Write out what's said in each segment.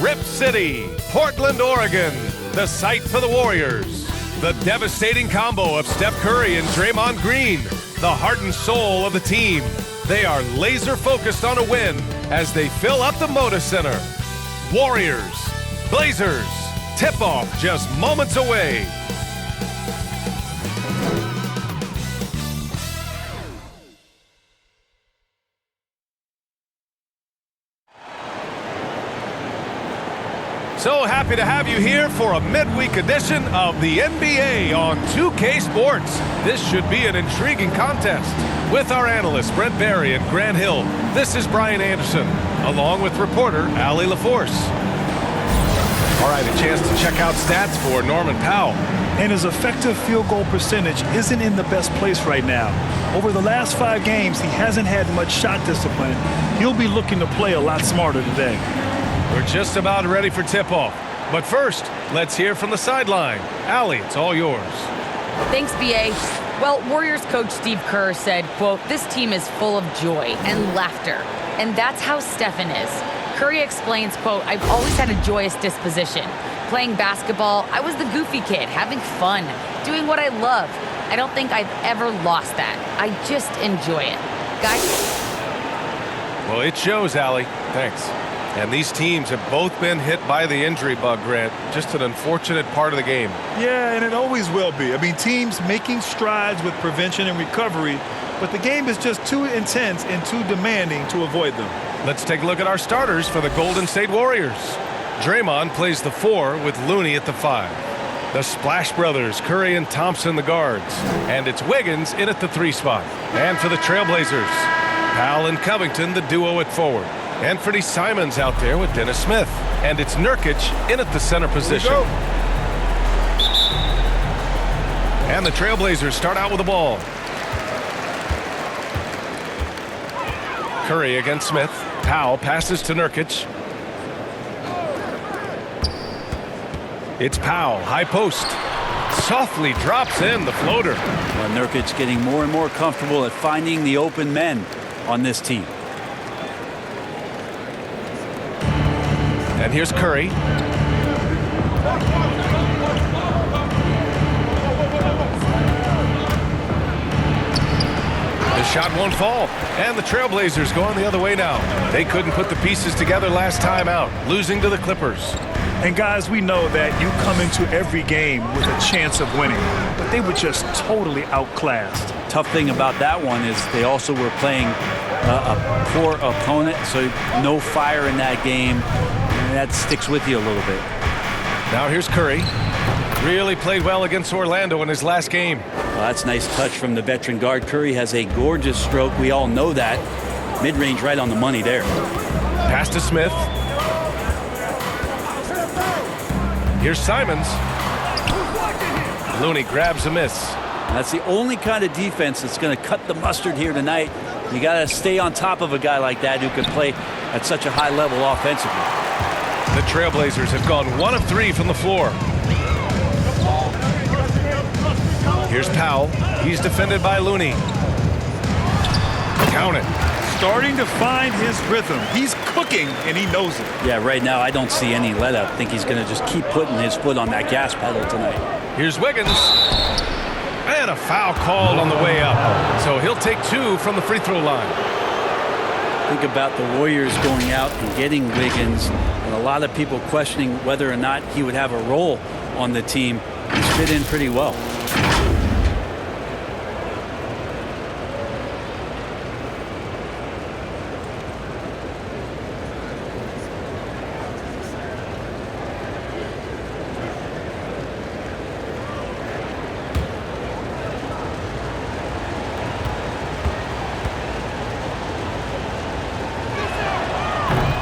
Rip City, Portland, Oregon, the site for the Warriors. The devastating combo of Steph Curry and Draymond Green, the heart and soul of the team. They are laser focused on a win as they fill up the Moda Center. Warriors, Blazers, tip-off just moments away. So happy to have you here for a midweek edition of the NBA on 2K Sports. This should be an intriguing contest. With our analysts Brent Barry and Grant Hill, this is Brian Anderson, along with reporter Allie LaForce. All right, a chance to check out stats for Norman Powell. And his effective field goal percentage isn't in the best place right now. Over the last 5 games, he hasn't had much shot discipline. He'll be looking to play a lot smarter today. We're just about ready for tip-off. But first, let's hear from the sideline. Allie, it's all yours. Thanks, B.A. Well, Warriors coach Steve Kerr said, quote, "This team is full of joy and laughter." And that's how Stephen is. Curry explains, quote, "I've always had a joyous disposition. Playing basketball, I was the goofy kid, having fun, doing what I love. I don't think I've ever lost that. I just enjoy it." Guys? Well, it shows, Allie. Thanks. And these teams have both been hit by the injury bug, Grant. Just an unfortunate part of the game. Yeah, and it always will be. I mean, teams making strides with prevention and recovery, but the game is just too intense and too demanding to avoid them. Let's take a look at our starters for the Golden State Warriors. Draymond plays the 4 with Looney at the 5. The Splash Brothers, Curry and Thompson, the guards. And it's Wiggins in at the 3 spot. And for the Trailblazers, Powell and Covington, the duo at forward. Anthony Simons out there with Dennis Smith. And it's Nurkic in at the center position. And the Trailblazers start out with the ball. Curry against Smith. Powell passes to Nurkic. It's Powell, high post. Softly drops in the floater. Well, Nurkic getting more and more comfortable at finding the open men on this team. And here's Curry. The shot won't fall. And the Trailblazers going the other way now. They couldn't put the pieces together last time out, losing to the Clippers. And guys, we know that you come into every game with a chance of winning, but they were just totally outclassed. Tough thing about that one is they also were playing a poor opponent, so no fire in that game. That sticks with you a little bit. Now here's Curry. Really played well against Orlando in his last game. Well, that's a nice touch from the veteran guard. Curry has a gorgeous stroke. We all know that. Mid-range right on the money there. Pass to Smith. Here's Simons. Looney grabs a miss. That's the only kind of defense that's going to cut the mustard here tonight. You got to stay on top of a guy like that who can play at such a high level offensively. The Trailblazers have gone 1 of 3 from the floor. Here's Powell. He's defended by Looney. Count it. Starting to find his rhythm. He's cooking, and he knows it. Yeah, right now I don't see any let up. I think he's going to just keep putting his foot on that gas pedal tonight. Here's Wiggins. And a foul called on the way up. So he'll take 2 from the free throw line. Think about the Warriors going out and getting Wiggins, and a lot of people questioning whether or not he would have a role on the team. He's fit in pretty well.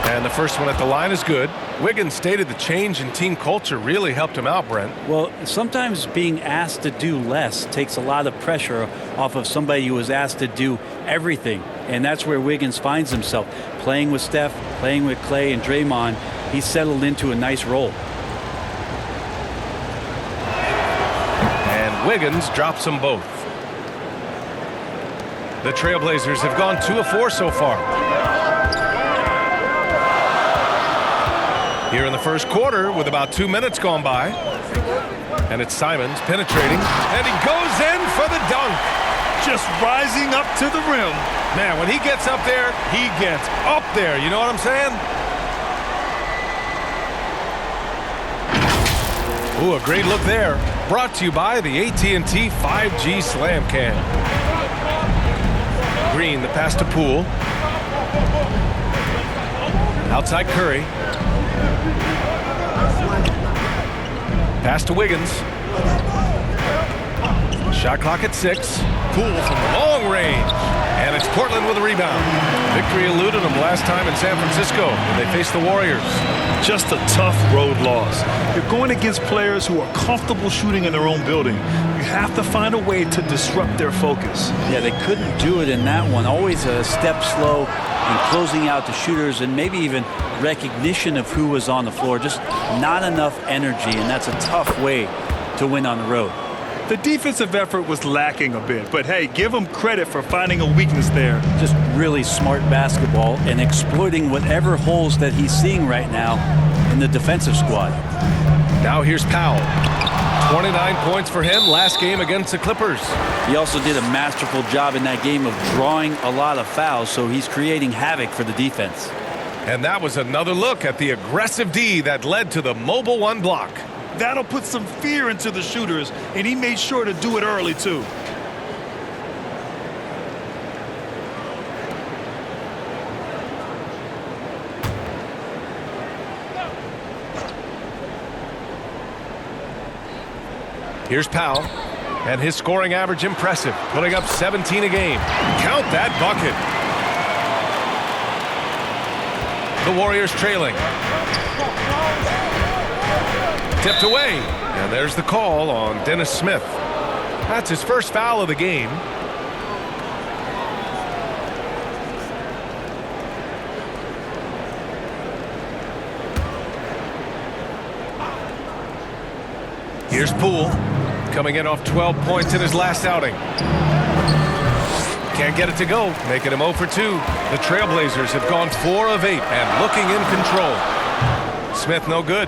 And the first one at the line is good. Wiggins stated the change in team culture really helped him out, Brent. Well, sometimes being asked to do less takes a lot of pressure off of somebody who was asked to do everything. And that's where Wiggins finds himself. Playing with Steph, playing with Clay and Draymond, he's settled into a nice role. And Wiggins drops them both. The Trailblazers have gone 2 of 4 so far. Here in the first quarter with about 2 minutes gone by. And it's Simons penetrating, and he goes in for the dunk. Just rising up to the rim. Man, when he gets up there, he gets up there. You know what I'm saying? Ooh, a great look there. Brought to you by the AT&T 5G Slam Cam. Green, the pass to Poole. Outside Curry. Pass to Wiggins. Shot clock at 6. Poole from long range. And it's Portland with a rebound. Victory eluded them last time in San Francisco when they faced the Warriors. Just a tough road loss. You're going against players who are comfortable shooting in their own building. You have to find a way to disrupt their focus. Yeah, they couldn't do it in that one. Always a step slow in closing out the shooters, and maybe even recognition of who was on the floor. Just not enough energy, and that's a tough way to win on the road. The defensive effort was lacking a bit, but hey, give them credit for finding a weakness there. Just really smart basketball and exploiting whatever holes that he's seeing right now in the defensive squad. Now here's Powell. 29 points for him last game against the Clippers. He also did a masterful job in that game of drawing a lot of fouls, so he's creating havoc for the defense. And that was another look at the aggressive D that led to the mobile one block. That'll put some fear into the shooters, and he made sure to do it early, too. Here's Powell, and his scoring average impressive, putting up 17 a game. Count that bucket. The Warriors trailing. Tipped away, and there's the call on Dennis Smith. That's his first foul of the game. Here's Poole, coming in off 12 points in his last outing. Can't get it to go, making him 0 for 2. The Trailblazers have gone 4 of 8 and looking in control. Smith no good.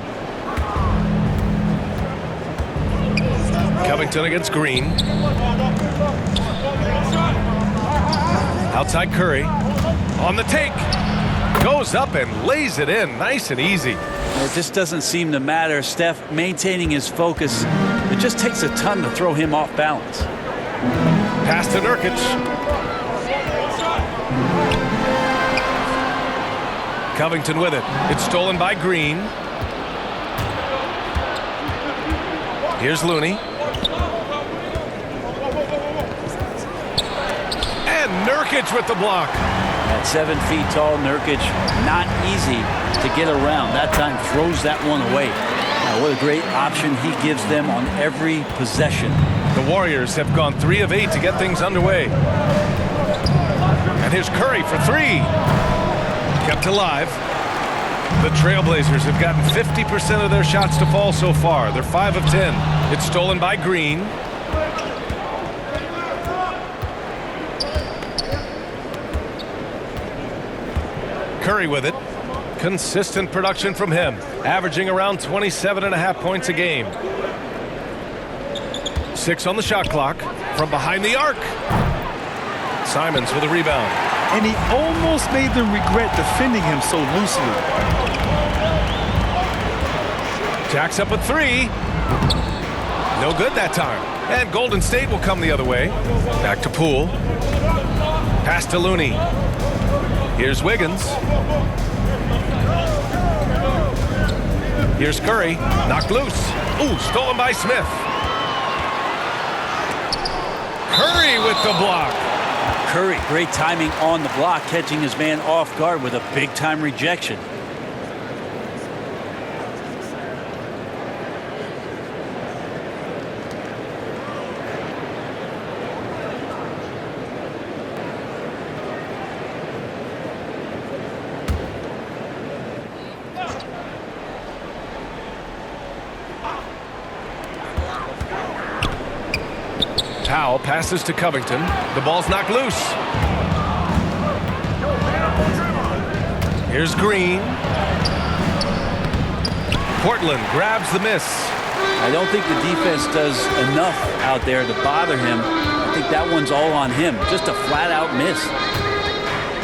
Covington against Green. Outside Curry. On the take. Goes up and lays it in nice and easy. It just doesn't seem to matter. Steph maintaining his focus. It just takes a ton to throw him off balance. Pass to Nurkic. Covington with it. It's stolen by Green. Here's Looney. And Nurkic with the block. At 7 feet tall, Nurkic, not easy to get around. That time throws that one away. Now, what a great option he gives them on every possession. The Warriors have gone 3 of 8 to get things underway. And here's Curry for 3. Kept alive. The Trailblazers have gotten 50% of their shots to fall so far. They're 5 of 10. It's stolen by Green. Curry with it. Consistent production from him, averaging around 27.5 points a game. 6 on the shot clock from behind the arc. Simons with a rebound. And he almost made them regret defending him so loosely. Jacks up a 3. No good that time. And Golden State will come the other way. Back to Poole. Pass to Looney. Here's Wiggins. Here's Curry. Knocked loose. Ooh, stolen by Smith. Curry with the block. Curry, great timing on the block, catching his man off guard with a big-time rejection. Powell passes to Covington. The ball's knocked loose. Here's Green. Portland grabs the miss. I don't think the defense does enough out there to bother him. I think that one's all on him. Just a flat-out miss.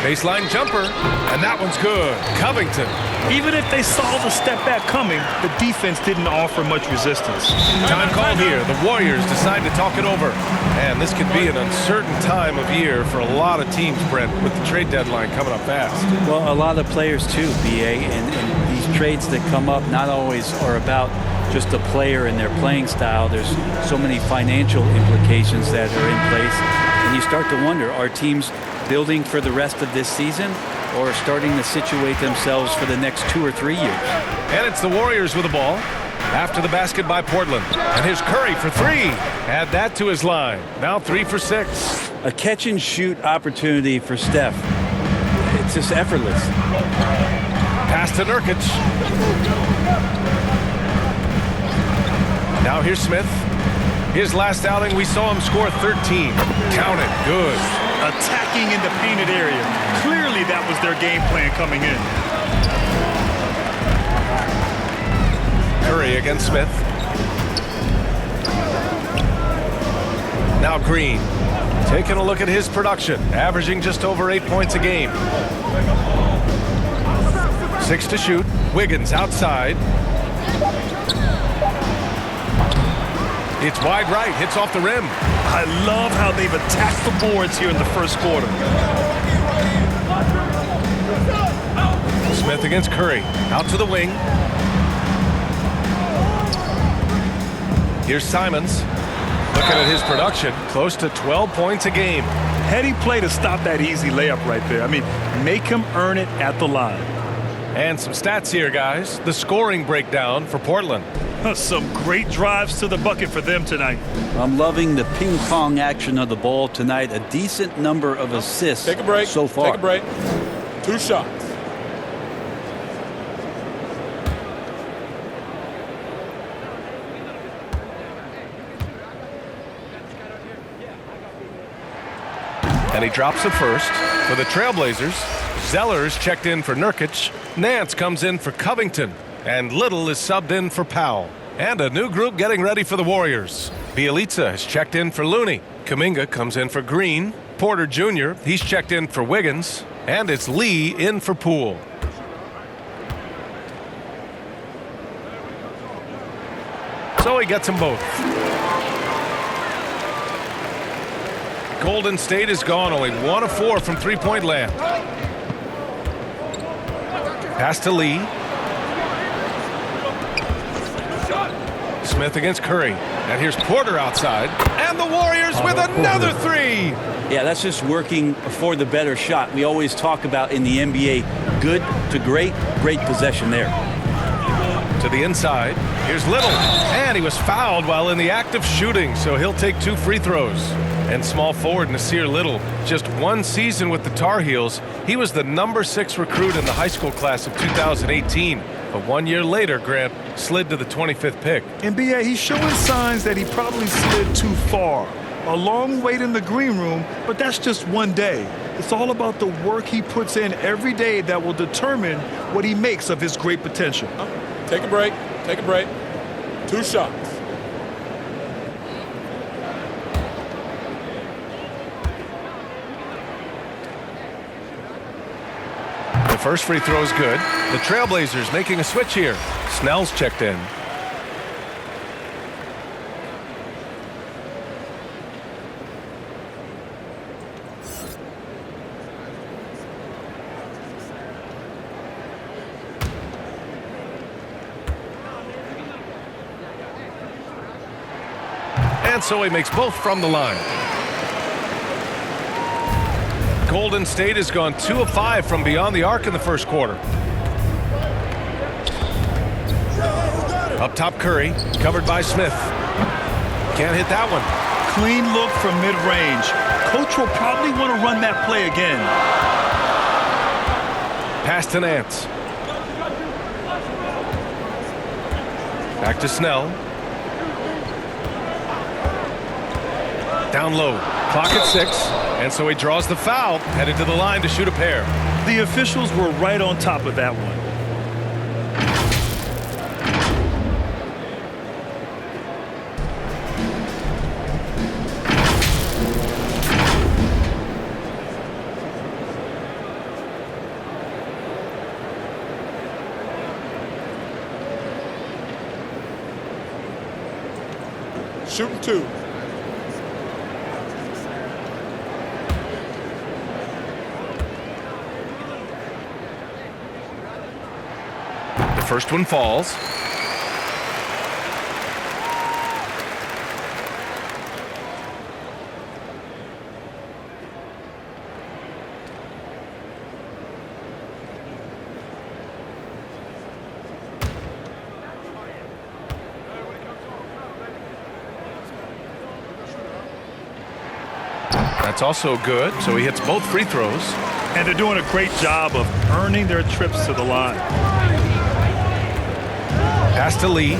Baseline jumper, and that one's good. Covington. Even if they saw the step back coming, the defense didn't offer much resistance. Time called here. The Warriors decide to talk it over. And this could be an uncertain time of year for a lot of teams, Brent, with the trade deadline coming up fast. Well, a lot of players too, BA, and these trades that come up not always are about just a player and their playing style. There's so many financial implications that are in place. And you start to wonder, are teams building for the rest of this season or starting to situate themselves for the next 2 or 3 years? And it's the Warriors with the ball after the basket by Portland. And here's Curry for three. Add that to his line. Now 3 for 6. A catch and shoot opportunity for Steph. It's just effortless. Pass to Nurkic. Now here's Smith. His last outing, we saw him score 13. Count it. Good. Attacking in the painted area. Clearly that was their game plan coming in. Curry against Smith. Now Green. Taking a look at his production. Averaging just over 8 points a game. 6 to shoot. Wiggins outside. It's wide right. Hits off the rim. I love how they've attacked the boards here in the first quarter. Smith against Curry. Out to the wing. Here's Simons. Looking at his production, close to 12 points a game. Heady play to stop that easy layup right there. I mean, make him earn it at the line. And some stats here, guys. The scoring breakdown for Portland. Some great drives to the bucket for them tonight. I'm loving the ping pong action of the ball tonight. A decent number of assists Take a break. so far. Take a break. 2 shots. And he drops it first. For the Trailblazers, Zeller's checked in for Nurkic. Nance comes in for Covington. And Little is subbed in for Powell. And a new group getting ready for the Warriors. Bielitsa has checked in for Looney. Kuminga comes in for Green. Porter Jr., he's checked in for Wiggins. And it's Lee in for Poole. So he gets them both. Golden State is gone, only 1 of 4 from three-point land. Pass to Lee. Smith against Curry. And here's Porter outside. And the Warriors with another three. Yeah, that's just working for the better shot. We always talk about in the NBA, good to great, great possession there. To the inside. Here's Little. And he was fouled while in the act of shooting, so he'll take 2 free throws. And small forward Nasir Little, just 1 season with the Tar Heels. He was the number 6 recruit in the high school class of 2018. But 1 year later, Grant slid to the 25th pick. And BA, he's showing signs that he probably slid too far. A long wait in the green room, but that's just one day. It's all about the work he puts in every day that will determine what he makes of his great potential. Take a break. Take a break. 2 shots. The first free throw is good. The Trailblazers making a switch here. Snell's checked in. And so he makes both from the line. Golden State has gone 2 of 5 from beyond the arc in the first quarter. Up top Curry, covered by Smith. Can't hit that one. Clean look from mid-range. Coach will probably want to run that play again. Pass to Nance. Back to Snell. Down low. Clock at 6. And so he draws the foul, headed to the line to shoot a pair. The officials were right on top of that one. Shooting 2. The first one falls. That's also good, so he hits both free throws. And they're doing a great job of earning their trips to the line. Pass to Lee.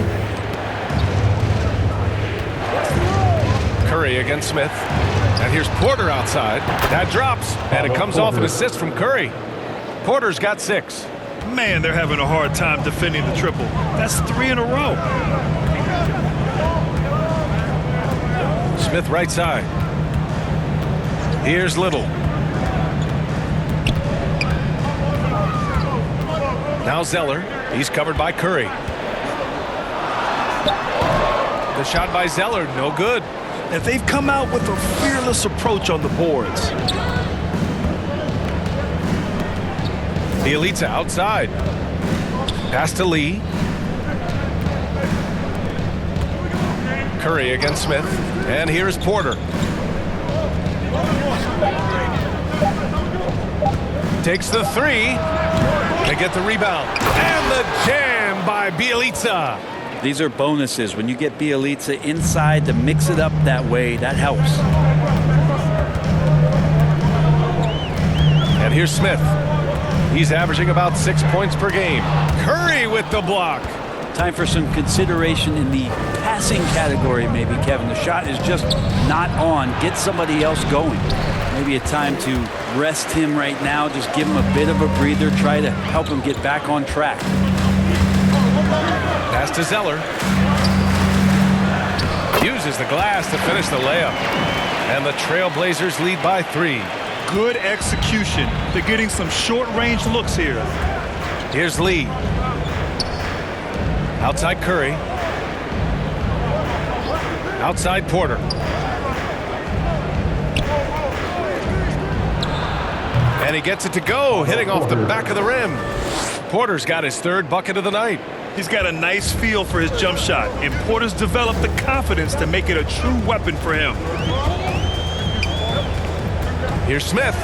Curry against Smith. And here's Porter outside. That drops, and it comes off an assist from Curry. Porter's got 6. Man, they're having a hard time defending the triple. That's 3 in a row. Smith right side. Here's Little. Now Zeller. He's covered by Curry. The shot by Zeller, no good. And they've come out with a fearless approach on the boards. Bielitsa outside. Pass to Lee. Curry against Smith. And here's Porter. Takes the 3. They get the rebound. And the jam by Bielitsa. These are bonuses. When you get Bielitsa inside to mix it up that way, that helps. And here's Smith. He's averaging about 6 points per game. Curry with the block. Time for some consideration in the passing category, maybe, Kevin. The shot is just not on. Get somebody else going. Maybe a time to rest him right now. Just give him a bit of a breather. Try to help him get back on track. Pass to Zeller. Uses the glass to finish the layup. And the Trailblazers lead by 3. Good execution. They're getting some short-range looks here. Here's Lee. Outside Curry. Outside Porter. And he gets it to go, hitting off the back of the rim. Porter's got his 3rd bucket of the night. He's got a nice feel for his jump shot, and Porter's developed the confidence to make it a true weapon for him. Here's Smith.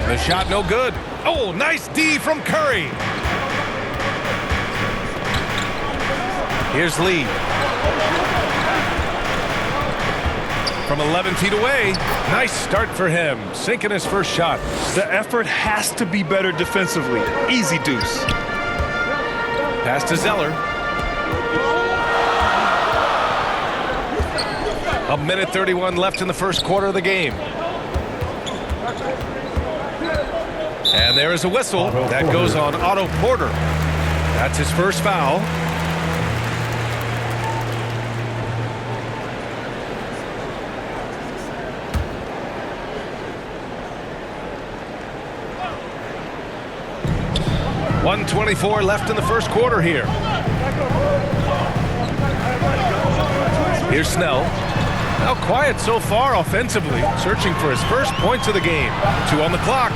The shot no good. Oh, nice D from Curry. Here's Lee. From 11 feet away. Nice start for him. Sinking his first shot. The effort has to be better defensively. Easy deuce. Pass to Zeller. A minute 31 left in the first quarter of the game. And there is a whistle that goes on Otto Porter. That's his first foul. .124 left in the first quarter here. Here's Snell. Now quiet so far offensively, searching for his first points of the game. 2 on the clock.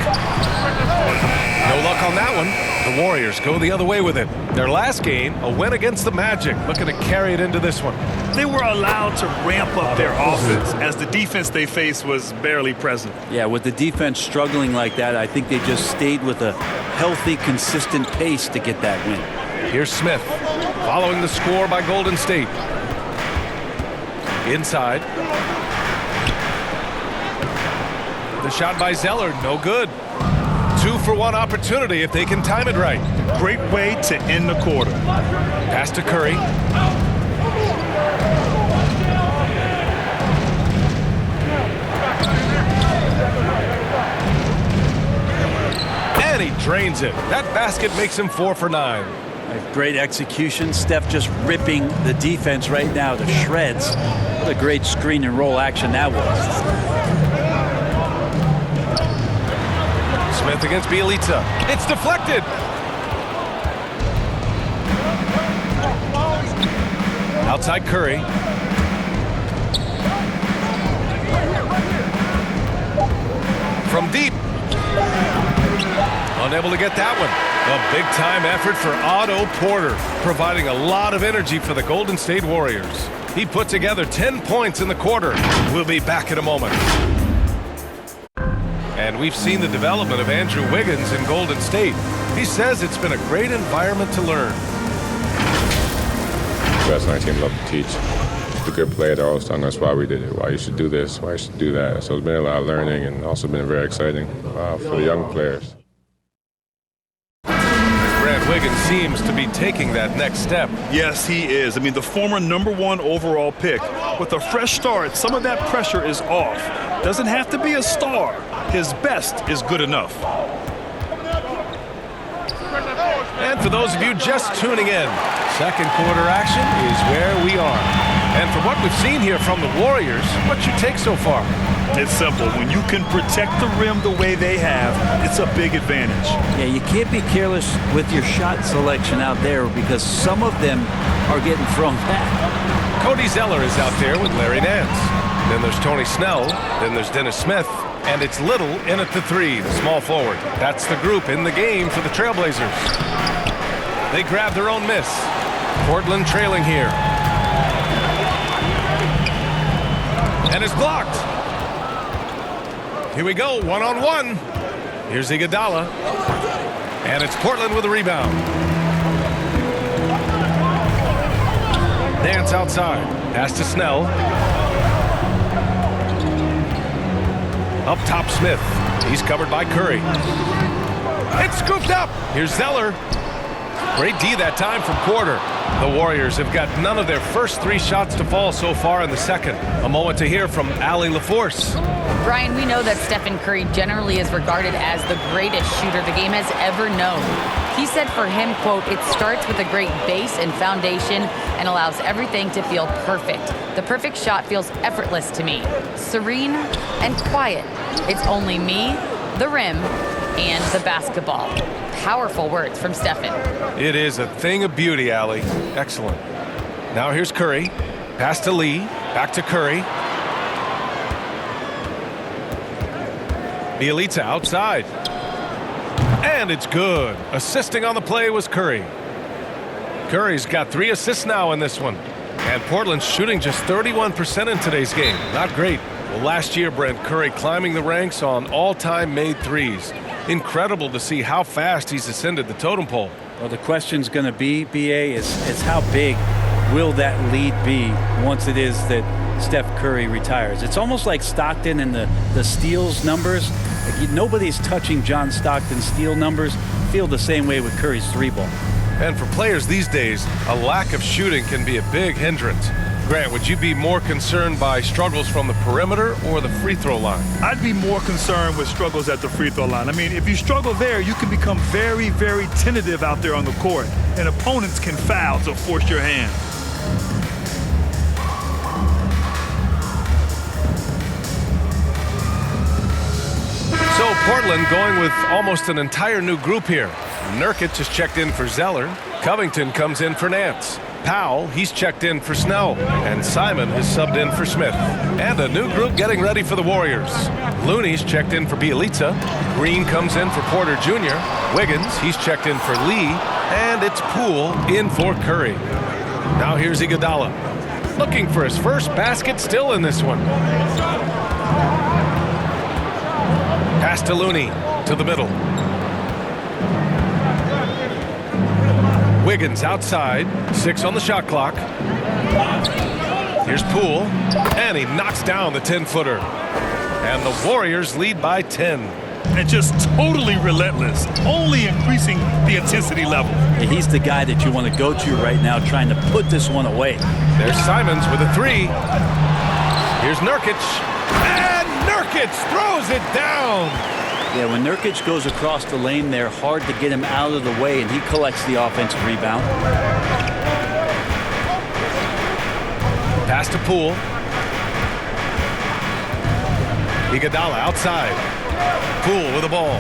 No luck on that one. The Warriors go the other way with it. Their last game, a win against the Magic, looking to carry it into this one. They were allowed to ramp up their offense as the defense they faced was barely present. Yeah, with the defense struggling like that, I think they just stayed with a healthy, consistent pace to get that win. Here's Smith, following the score by Golden State. Inside. The shot by Zeller, no good. 2-for-1 opportunity if they can time it right. Great way to end the quarter. Pass to Curry. And he drains it. That basket makes him 4 for 9. Great execution. Steph just ripping the defense right now to shreds. What a great screen and roll action that was. Smith against Bielitsa. It's deflected. Outside Curry. From deep. Unable to get that one. A big-time effort for Otto Porter, providing a lot of energy for the Golden State Warriors. He put together 10 points in the quarter. We'll be back in a moment. And we've seen the development of Andrew Wiggins in Golden State. He says it's been a great environment to learn. Best on our team love to teach. The good player, they're always telling us why we did it, why you should do this, why you should do that. So it's been a lot of learning and also been very exciting for the young players. Wiggins seems to be taking that next step. Yes, he is. I mean, the former #1 overall pick. With a fresh start, some of that pressure is off. Doesn't have to be a star. His best is good enough. And for those of you just tuning in, second quarter action is where we are. And from what we've seen here from the Warriors, what's your take so far? It's simple. When you can protect the rim the way they have, it's a big advantage. Yeah, you can't be careless with your shot selection out there because some of them are getting thrown back. Cody Zeller is out there with Larry Nance. Then there's Tony Snell. Then there's Dennis Smith. And it's Little in at the 3, the small forward. That's the group in the game for the Trailblazers. They grab their own miss. Portland trailing here. And it's blocked. Here we go, one-on-one. Here's Iguodala. And it's Portland with a rebound. Nance outside. Pass to Snell. Up top, Smith. He's covered by Curry. It's scooped up. Here's Zeller. Great D that time from Porter. The Warriors have got none of their first 3 shots to fall so far in the second. A moment to hear from Allie LaForce. Brian, we know that Stephen Curry generally is regarded as the greatest shooter the game has ever known. He said for him, quote, "It starts with a great base and foundation and allows everything to feel perfect. The perfect shot feels effortless to me, serene and quiet. It's only me, the rim, and the basketball." Powerful words from Stephen. It is a thing of beauty, Allie. Excellent. Now here's Curry. Pass to Lee. Back to Curry. Bielitsa outside. And it's good. Assisting on the play was Curry. Curry's got 3 assists now in this one. And Portland's shooting just 31% in today's game. Not great. Well, last year, Brent, Curry climbing the ranks on all-time made threes. Incredible to see how fast he's ascended the totem pole. Well, the question's going to be, BA, is how big will that lead be once it is that Steph Curry retires? It's almost like Stockton and the steals numbers. Nobody's touching John Stockton's steal numbers. Feel the same way with Curry's 3-ball. And for players these days, a lack of shooting can be a big hindrance. Grant, would you be more concerned by struggles from the perimeter or the free throw line? I'd be more concerned with struggles at the free throw line. I mean, if you struggle there, you can become very, very tentative out there on the court, and opponents can foul to force your hand. So Portland going with almost an entire new group here. Nurkic has checked in for Zeller. Covington comes in for Nance. Powell, he's checked in for Snell. And Simon has subbed in for Smith. And a new group getting ready for the Warriors. Looney's checked in for Bielitsa. Green comes in for Porter Jr. Wiggins, he's checked in for Lee. And it's Poole in for Curry. Now here's Iguodala. Looking for his first basket still in this one. Pass to Looney, to the middle. Wiggins outside, 6 on the shot clock. Here's Poole, and he knocks down the 10-footer. And the Warriors lead by 10. And just totally relentless, only increasing the intensity level. Yeah, he's the guy that you want to go to right now, trying to put this one away. There's Simons with a 3. Here's Nurkic, and Nurkic throws it down. Yeah, when Nurkic goes across the lane there, hard to get him out of the way, and he collects the offensive rebound. Pass to Poole. Iguodala outside. Poole with the ball.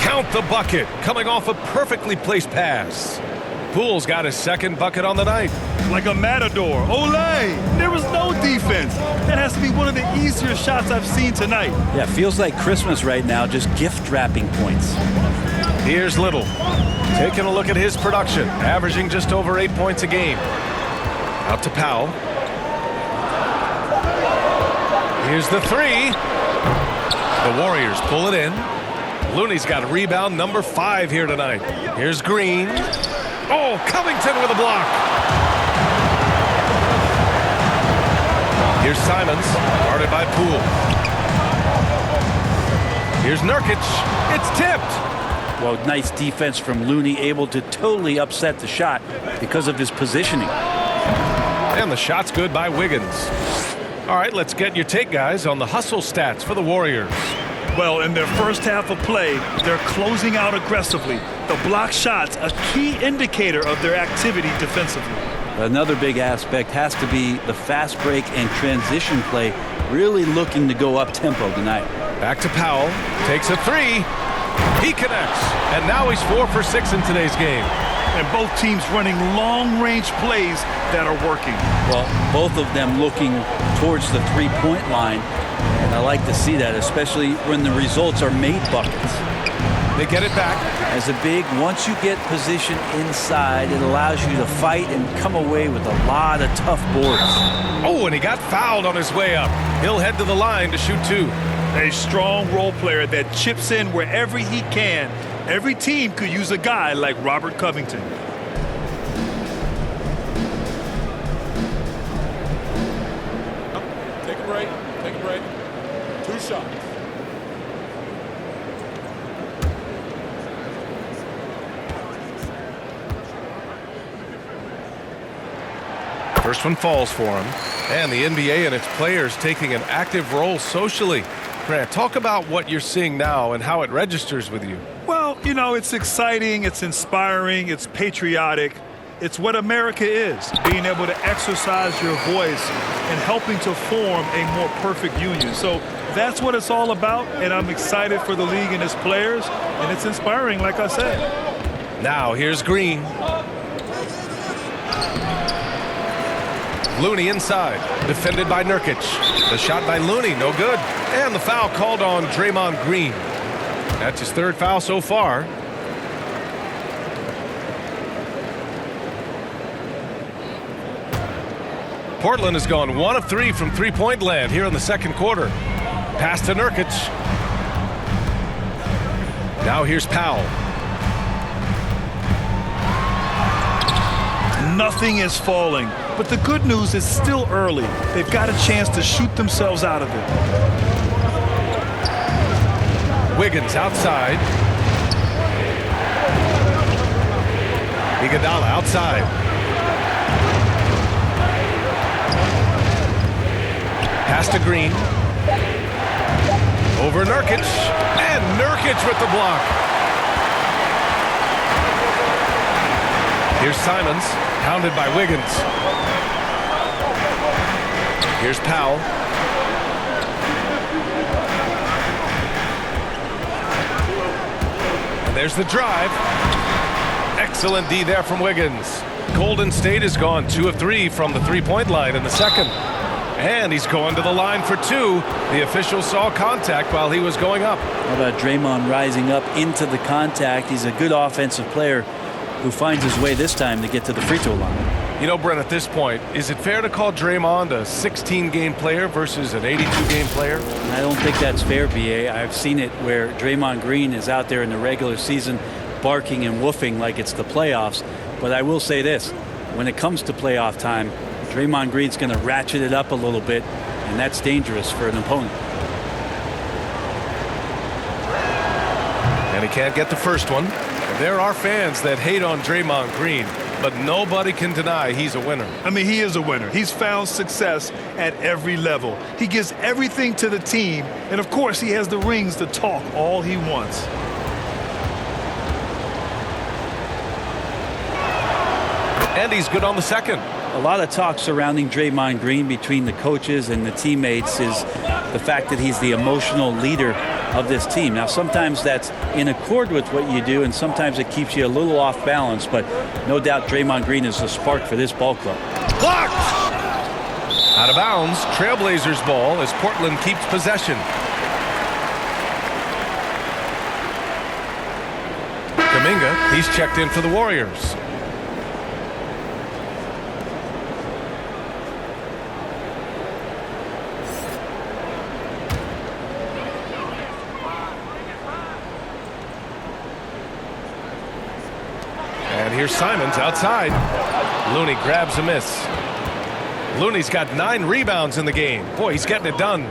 Count the bucket, coming off a perfectly placed pass. Poole's got his second bucket on the night. Like a matador. Olé! There was no defense. That has to be one of the easier shots I've seen tonight. Yeah, feels like Christmas right now, just gift wrapping points. Here's Little. Taking a look at his production, averaging just over 8 points a game. Out to Powell. Here's the three. The Warriors pull it in. Looney's got rebound number 5 here tonight. Here's Green. Oh, Covington with a block. Here's Simons, guarded by Poole. Here's Nurkic. It's tipped. Well, nice defense from Looney, able to totally upset the shot because of his positioning. And the shot's good by Wiggins. All right, let's get your take, guys, on the hustle stats for the Warriors. Well, in their first half of play, they're closing out aggressively. The block shots, a key indicator of their activity defensively. Another big aspect has to be the fast break and transition play, really looking to go up-tempo tonight. Back to Powell, takes a three. He connects, and now he's 4 for 6 in today's game. And both teams running long-range plays that are working. Well, both of them looking towards the three-point line, and I like to see that, especially when the results are made buckets. They get it back. As a big, once you get position inside, it allows you to fight and come away with a lot of tough boards. Oh, and he got fouled on his way up. He'll head to the line to shoot 2. A strong role player that chips in wherever he can. Every team could use a guy like Robert Covington. Take a break. Take a break. 2 shots. First one falls for him. And the NBA and its players taking an active role socially. Grant, talk about what you're seeing now and how it registers with you. Well, you know, it's exciting, it's inspiring, it's patriotic. It's what America is, being able to exercise your voice and helping to form a more perfect union. So that's what it's all about, and I'm excited for the league and its players, and it's inspiring, like I said. Now here's Green. Looney inside, defended by Nurkic. The shot by Looney, no good. And the foul called on Draymond Green. That's his 3rd foul so far. Portland has gone 1 of 3 from three-point land here in the second quarter. Pass to Nurkic. Now here's Powell. Nothing is falling, but the good news is still early. They've got a chance to shoot themselves out of it. Wiggins outside. Iguodala outside. Pass to Green. Over Nurkic. And Nurkic with the block. Here's Simons, pounded by Wiggins. Here's Powell. And there's the drive. Excellent D there from Wiggins. Golden State has gone 2 of 3 from the three-point line in the second. And he's going to the line for 2. The official saw contact while he was going up. How about Draymond rising up into the contact? He's a good offensive player who finds his way this time to get to the free throw line. You know, Brent, at this point, is it fair to call Draymond a 16-game player versus an 82-game player? I don't think that's fair, BA. I've seen it where Draymond Green is out there in the regular season barking and woofing like it's the playoffs. But I will say this, when it comes to playoff time, Draymond Green's going to ratchet it up a little bit, and that's dangerous for an opponent. And he can't get the first one. There are fans that hate on Draymond Green, but nobody can deny he's a winner. I mean, he is a winner. He's found success at every level. He gives everything to the team, and of course, he has the rings to talk all he wants. And he's good on the second. A lot of talk surrounding Draymond Green between the coaches and the teammates is the fact that he's the emotional leader of this team. Now, sometimes that's in accord with what you do, and sometimes it keeps you a little off balance, but no doubt Draymond Green is the spark for this ball club. Blocked! Out of bounds, Trailblazers ball as Portland keeps possession. Kuminga, he's checked in for the Warriors. And here's Simons outside. Looney grabs a miss. Looney's got 9 rebounds in the game. Boy, he's getting it done.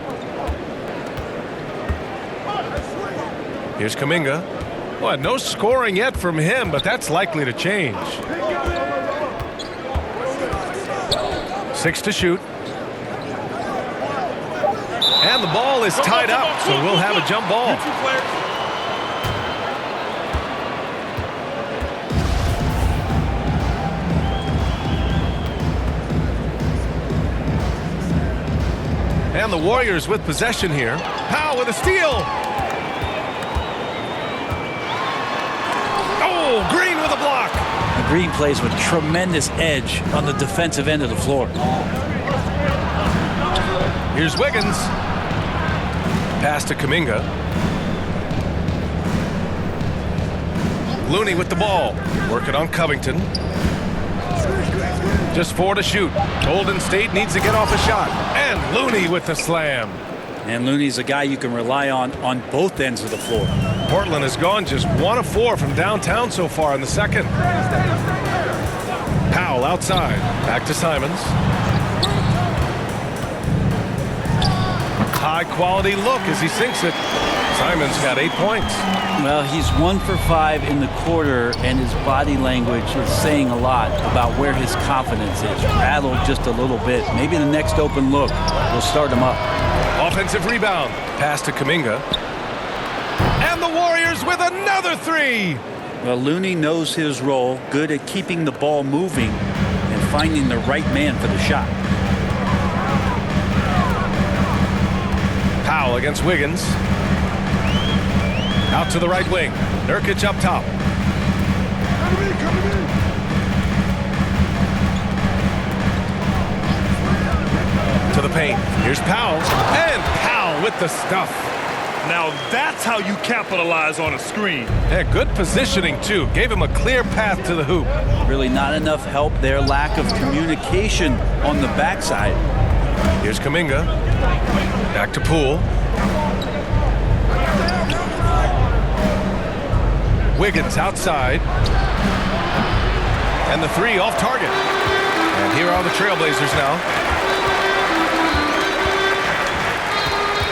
Here's Kuminga. Well, no scoring yet from him, but that's likely to change. 6 to shoot. And the ball is tied up, so we'll have a jump ball. And the Warriors with possession here. Powell with a steal. Oh, Green with a block. Green plays with tremendous edge on the defensive end of the floor. Here's Wiggins. Pass to Kuminga. Looney with the ball. Working on Covington. Just 4 to shoot. Golden State needs to get off a shot. And Looney with the slam. And Looney's a guy you can rely on both ends of the floor. Portland has gone just 1 of 4 from downtown so far in the second. Powell outside. Back to Simons. High quality look as he sinks it. Simons got 8 points. Well, he's 1 for 5 in the quarter, and his body language is saying a lot about where his confidence is. Rattled just a little bit. Maybe the next open look will start him up. Offensive rebound. Pass to Kuminga. And the Warriors with another 3. Well, Looney knows his role, good at keeping the ball moving and finding the right man for the shot. Powell against Wiggins. Out to the right wing. Nurkic up top. To the paint. Here's Powell. And Powell with the stuff. Now that's how you capitalize on a screen. Yeah, good positioning, too. Gave him a clear path to the hoop. Really not enough help there. Lack of communication on the backside. Here's Kuminga. Back to Poole. Wiggins outside. And the 3 off target. And here are the Trailblazers now.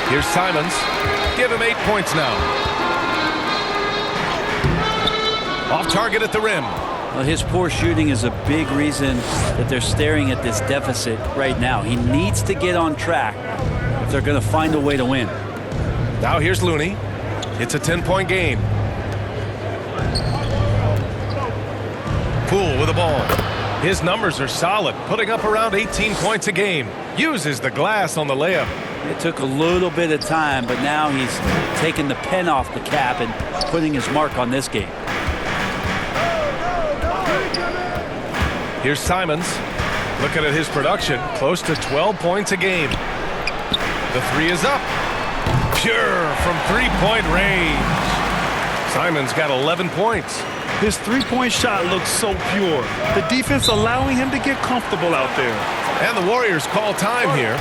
Here's Simons. Give him 8 points now. Off target at the rim. Well, his poor shooting is a big reason that they're staring at this deficit right now. He needs to get on track if they're going to find a way to win. Now here's Looney. It's a 10-point game. Poole with the ball. His numbers are solid, putting up around 18 points a game. Uses the glass on the layup. It took a little bit of time, but now he's taking the pen off the cap and putting his mark on this game. Here's Simons. Looking at his production, close to 12 points a game. The 3 is up. Pure from 3-point range. Simons got 11 points. His three-point shot looks so pure. The defense allowing him to get comfortable out there. And the Warriors call time here.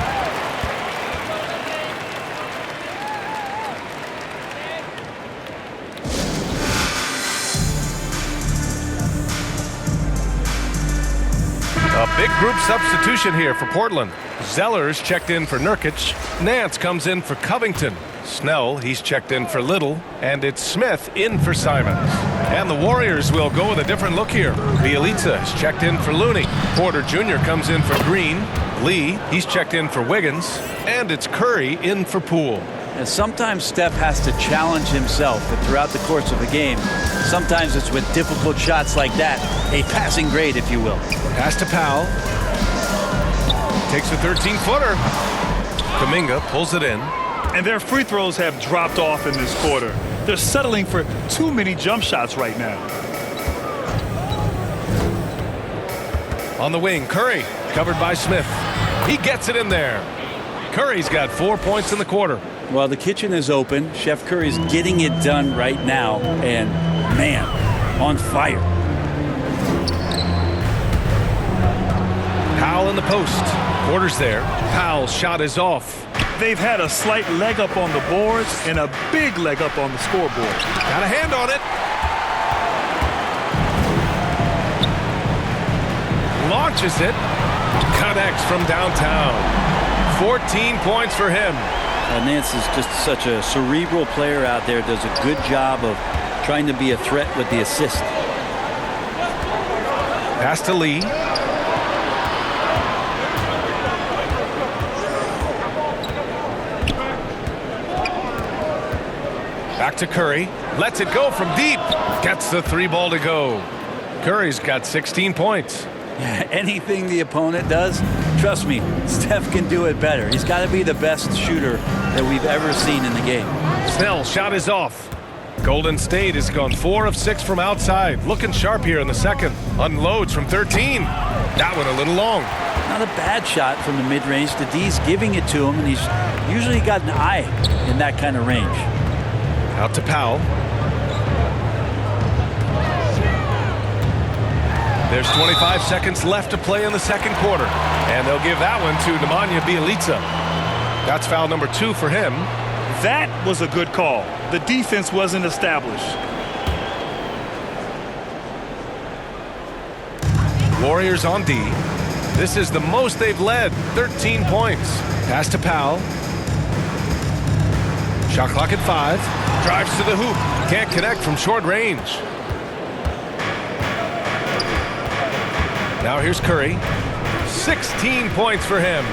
A big group substitution here for Portland. Zeller's checked in for Nurkic. Nance comes in for Covington. Snell, he's checked in for Little. And it's Smith in for Simons. And the Warriors will go with a different look here. Bielitsa is checked in for Looney. Porter Jr. comes in for Green. Lee, he's checked in for Wiggins. And it's Curry in for Poole. And sometimes Steph has to challenge himself throughout the course of a game. Sometimes it's with difficult shots like that, a passing grade, if you will. Pass to Powell. Takes a 13-footer. Kuminga pulls it in. And their free throws have dropped off in this quarter. They're settling for too many jump shots right now. On the wing, Curry, covered by Smith. He gets it in there. Curry's got 4 points in the quarter. Well, the kitchen is open. Chef Curry's getting it done right now. And, man, on fire. Powell in the post. Porter's there. Powell's shot is off. They've had a slight leg up on the boards and a big leg up on the scoreboard. Got a hand on it. Launches it. Connects from downtown. 14 points for him. Nance is just such a cerebral player out there. Does a good job of trying to be a threat with the assist. Pass to Lee. Back to Curry. Lets it go from deep. Gets the 3-ball to go. Curry's got 16 points. Anything the opponent does, trust me, Steph can do it better. He's got to be the best shooter that we've ever seen in the game. Snell shot is off. Golden State has gone 4 of 6 from outside. Looking sharp here in the second. Unloads from 13. That one a little long. Not a bad shot from the mid-range. The D's giving it to him, and he's usually got an eye in that kind of range. Out to Powell. There's 25 seconds left to play in the second quarter. And they'll give that one to Nemanja Bjelica. That's foul number 2 for him. That was a good call. The defense wasn't established. Warriors on D. This is the most they've led. 13 points. Pass to Powell. Shot clock at 5. Drives to the hoop. Can't connect from short range. Now here's Curry. 16 points for him.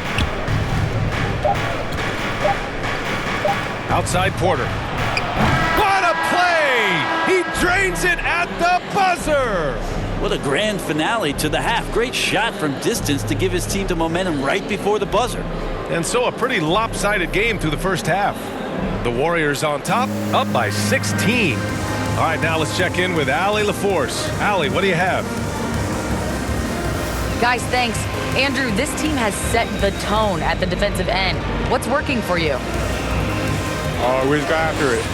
Outside Porter. What a play! He drains it at the buzzer! What a grand finale to the half. Great shot from distance to give his team the momentum right before the buzzer. And so a pretty lopsided game through the first half. The Warriors on top, up by 16. All right, now let's check in with Allie LaForce. Allie, what do you have? Guys, thanks. Andrew, this team has set the tone at the defensive end. What's working for you? We just got after it.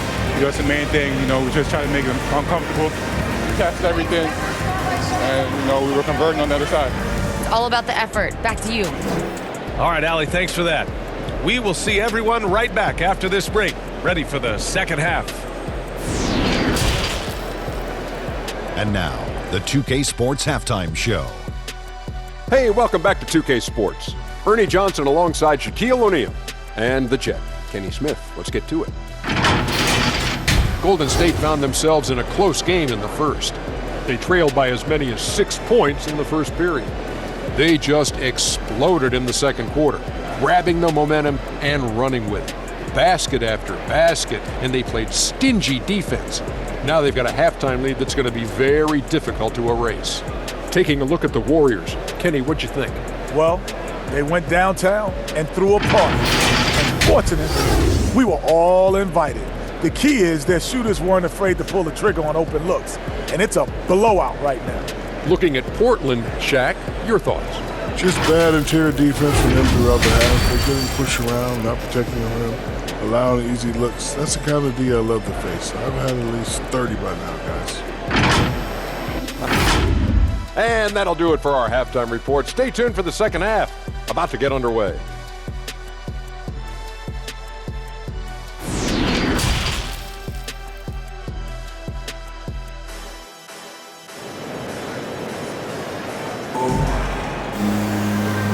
That's the main thing. We just trying to make them uncomfortable. We tested everything, and we were converting on the other side. It's all about the effort. Back to you. All right, Allie, thanks for that. We will see everyone right back after this break. Ready for the second half. And now, the 2K Sports Halftime Show. Hey, welcome back to 2K Sports. Ernie Johnson alongside Shaquille O'Neal and the Jet, Kenny Smith. Let's get to it. Golden State found themselves in a close game in the first. They trailed by as many as 6 points in the first period. They just exploded in the second quarter, grabbing the momentum and running with it. Basket after basket, and they played stingy defense. Now they've got a halftime lead that's going to be very difficult to erase. Taking a look at the Warriors, Kenny, what'd you think? Well, they went downtown and threw a party. Unfortunately, we were all invited. The key is their shooters weren't afraid to pull the trigger on open looks, and it's a blowout right now. Looking at Portland, Shaq, your thoughts? Just bad interior defense from them throughout the half. They're getting pushed around, not protecting the rim, allowing easy looks. That's the kind of D I love to face. I've had at least 30 by now, guys. And that'll do it for our halftime report. Stay tuned for the second half. About to get underway.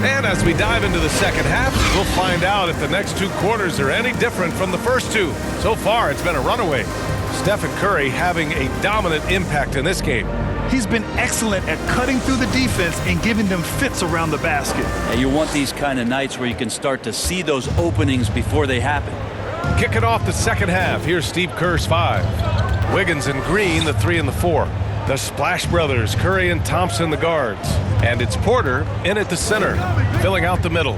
And as we dive into the second half, we'll find out if the next 2 quarters are any different from the first 2. So far, it's been a runaway. Stephen Curry having a dominant impact in this game. He's been excellent at cutting through the defense and giving them fits around the basket. And you want these kind of nights where you can start to see those openings before they happen. Kicking off the second half, here's Steve Kerr's 5. Wiggins and Green, the 3 and the 4. The Splash Brothers, Curry and Thompson, the guards. And it's Porter in at the center, filling out the middle.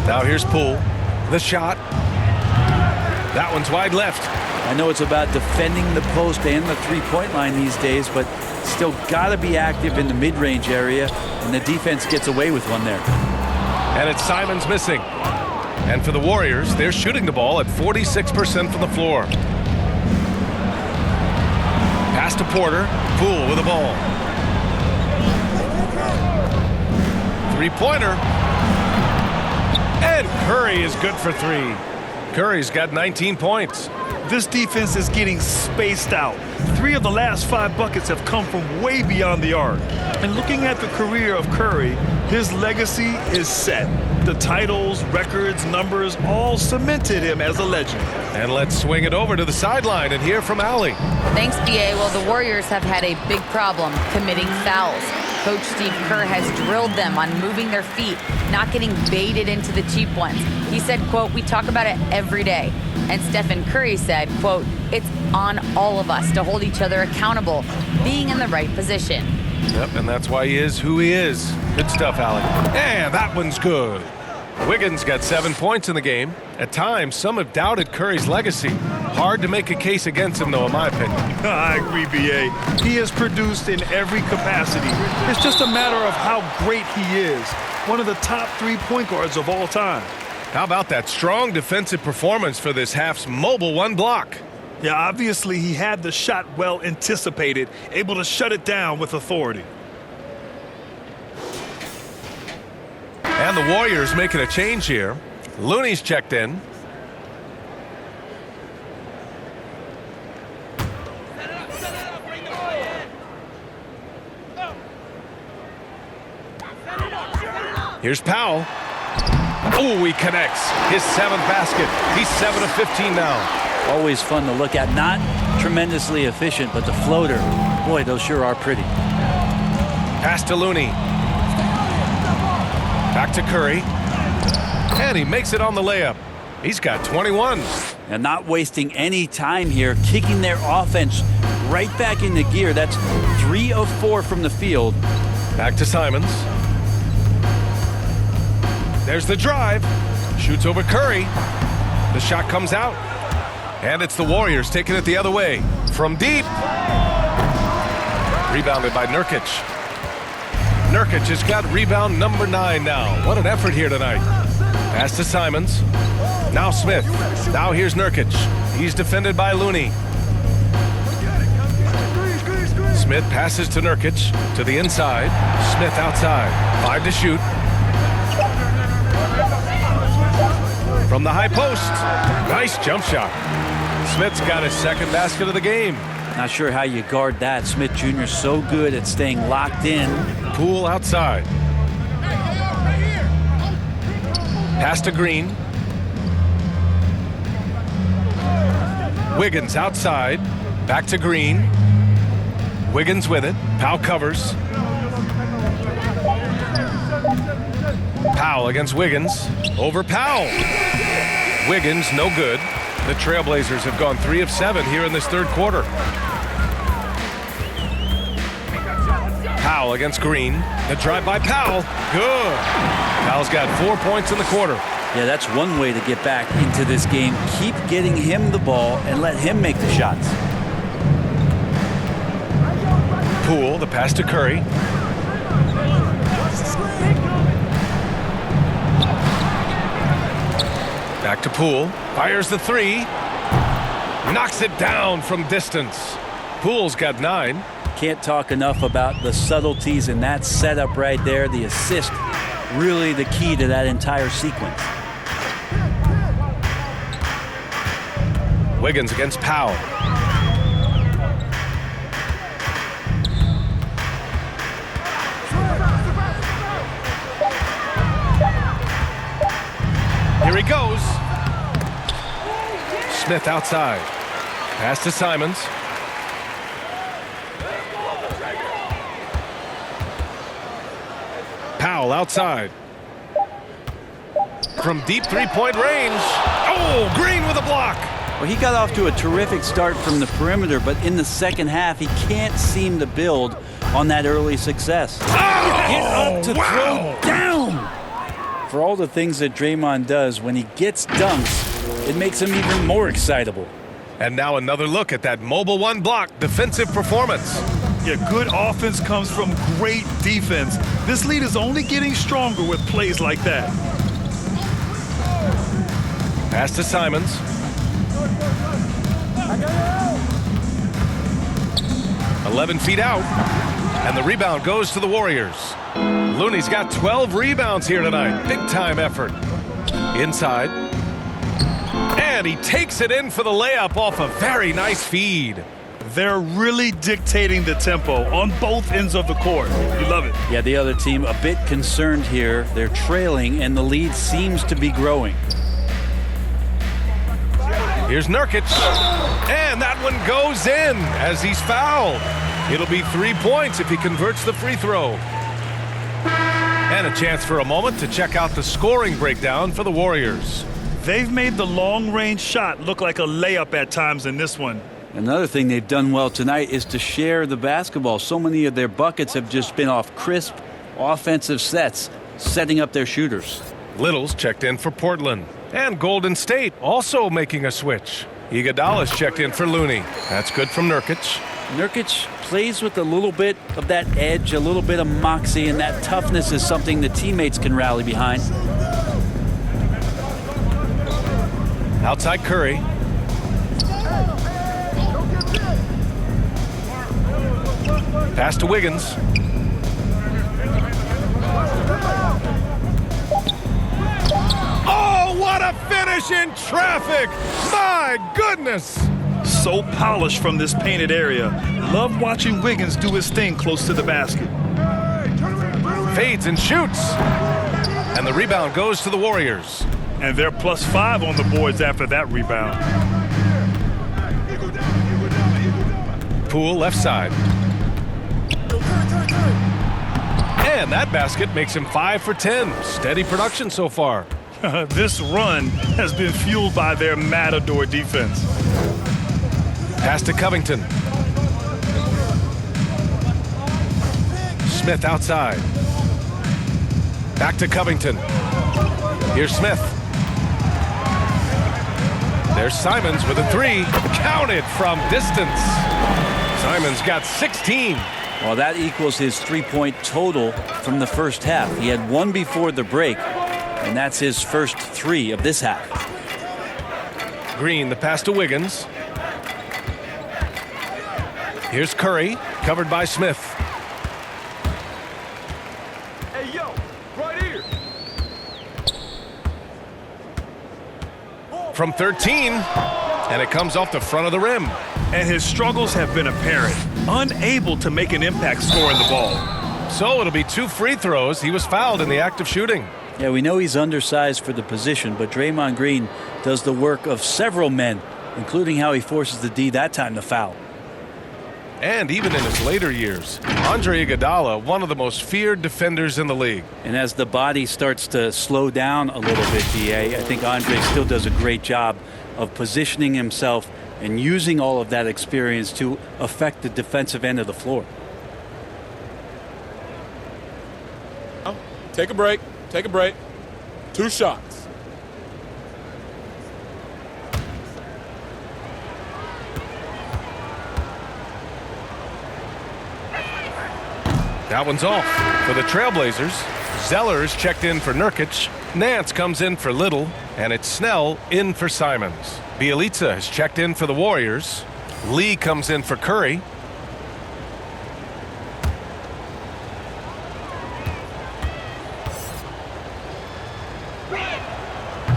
Now here's Poole. The shot. That one's wide left. I know it's about defending the post and the three-point line these days, but still got to be active in the mid-range area, and the defense gets away with one there. And it's Simons missing. And for the Warriors, they're shooting the ball at 46% from the floor. Pass to Porter. Poole with the ball. Three-pointer. And Curry is good for three. Curry's got 19 points. This defense is getting spaced out. 3 of the last 5 buckets have come from way beyond the arc. And looking at the career of Curry, his legacy is set. The titles, records, numbers all cemented him as a legend. And let's swing it over to the sideline and hear from Allie. Thanks, BA. Well, the Warriors have had a big problem committing fouls. Coach Steve Kerr has drilled them on moving their feet, not getting baited into the cheap ones. He said, quote, "We talk about it every day." And Stephen Curry said, quote, "It's on all of us to hold each other accountable, being in the right position." Yep, and that's why he is who he is. Good stuff, Allie. And that one's good. Wiggins got 7 points in the game. At times, some have doubted Curry's legacy. Hard to make a case against him, though, in my opinion. I agree, BA. He has produced in every capacity. It's just a matter of how great he is. One of the top 3 point guards of all time. How about that strong defensive performance for this half's mobile one block? Yeah, obviously he had the shot well anticipated, able to shut it down with authority. And the Warriors making a change here. Looney's checked in. Here's Powell. Oh, he connects. His 7th basket. He's 7 of 15 now. Always fun to look at. Not tremendously efficient, but the floater, boy, those sure are pretty. Pass to Looney. Back to Curry. And he makes it on the layup. He's got 21. And not wasting any time here, kicking their offense right back into gear. That's 3 of 4 from the field. Back to Simons. There's the drive. Shoots over Curry. The shot comes out. And it's the Warriors taking it the other way. From deep. Rebounded by Nurkic. Nurkic has got rebound number 9 now. What an effort here tonight. Pass to Simons. Now Smith. Now here's Nurkic. He's defended by Looney. Smith passes to Nurkic. To the inside. Smith outside. 5 to shoot. From the high post. Nice jump shot. Smith's got his 2nd basket of the game. Not sure how you guard that. Smith Jr. so good at staying locked in. Poole outside. Pass to Green. Wiggins outside. Back to Green. Wiggins with it. Powell covers. Powell against Wiggins. Over Powell. Wiggins no good. The Trailblazers have gone 3 of 7 here in this 3rd quarter. Powell against Green. The drive by Powell. Good. Powell's got 4 points in the quarter. Yeah, that's one way to get back into this game. Keep getting him the ball and let him make the shots. Poole, the pass to Curry. Back to Poole. Fires the 3. Knocks it down from distance. Poole's got 9. Can't talk enough about the subtleties in that setup right there. The assist, really the key to that entire sequence. Wiggins against Powell. Here he goes. Smith outside. Pass to Simons. Powell outside. From deep 3-point range. Oh, Green with a block. Well, he got off to a terrific start from the perimeter, but in the 2nd half, he can't seem to build on that early success. Get up to throw down. For all the things that Draymond does, when he gets dunks, it makes him even more excitable. And now another look at that mobile one block defensive performance. Yeah, good offense comes from great defense. This lead is only getting stronger with plays like that. Pass to Simons. "11 feet out, and the rebound goes to the Warriors. Looney's got 12 rebounds here tonight. Big time effort. Inside. And he takes it in for the layup off a very nice feed. They're really dictating the tempo on both ends of the court. You love it. Yeah, the other team a bit concerned here. They're trailing, and the lead seems to be growing. Here's Nurkic. And that one goes in as he's fouled. It'll be 3 points if he converts the free throw. And a chance for a moment to check out the scoring breakdown for the Warriors. They've made the long-range shot look like a layup at times in this one. Another thing they've done well tonight is to share the basketball. So many of their buckets have just been off crisp offensive sets, setting up their shooters. Little's checked in for Portland. And Golden State also making a switch. Iguodala's checked in for Looney. That's good from Nurkic. Nurkic plays with a little bit of that edge, a little bit of moxie, and that toughness is something the teammates can rally behind. Outside Curry. Pass to Wiggins. Oh, what a finish in traffic! My goodness! So polished from this painted area. Love watching Wiggins do his thing close to the basket. Fades and shoots. And the rebound goes to the Warriors. And they're +5 on the boards after that rebound. Poole left side. And that basket makes him 5 for 10. Steady production so far. This run has been fueled by their Matador defense. Pass to Covington. Smith outside. Back to Covington. Here's Smith. There's Simons with a 3. Counted from distance. Simons got 16. Well, that equals his three-point total from the first half. He had one before the break, and that's his first 3 of this half. Green, the pass to Wiggins. Here's Curry, covered by Smith. Hey, yo, right here. From 13, and it comes off the front of the rim. And his struggles have been apparent. Unable to make an impact scoring the ball. So it'll be 2 free throws. He was fouled in the act of shooting. Yeah, we know he's undersized for the position, but Draymond Green does the work of several men, including how he forces the D that time to foul. And even in his later years, Andre Iguodala, one of the most feared defenders in the league. And as the body starts to slow down a little bit, DA, I think Andre still does a great job of positioning himself and using all of that experience to affect the defensive end of the floor. Take a break. Take a break. 2 shots. That one's off for the Trailblazers. Zeller's checked in for Nurkic. Nance comes in for Little, and it's Snell in for Simons. Bielitsa has checked in for the Warriors. Lee comes in for Curry.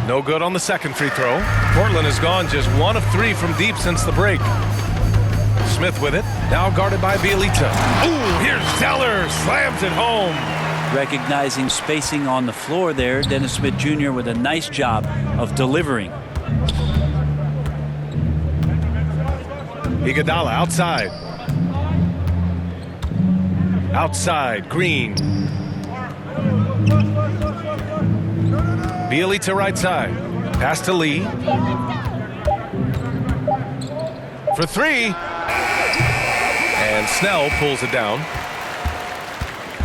No good on the second free throw. Portland has gone just 1 of 3 from deep since the break. Smith with it, now guarded by Bielitsa. Ooh, here's Zeller, slams it home. Recognizing spacing on the floor there, Dennis Smith Jr. with a nice job of delivering. Iguodala outside. Outside, Green. Bielitsa right side. Pass to Lee. For 3. And Snell pulls it down.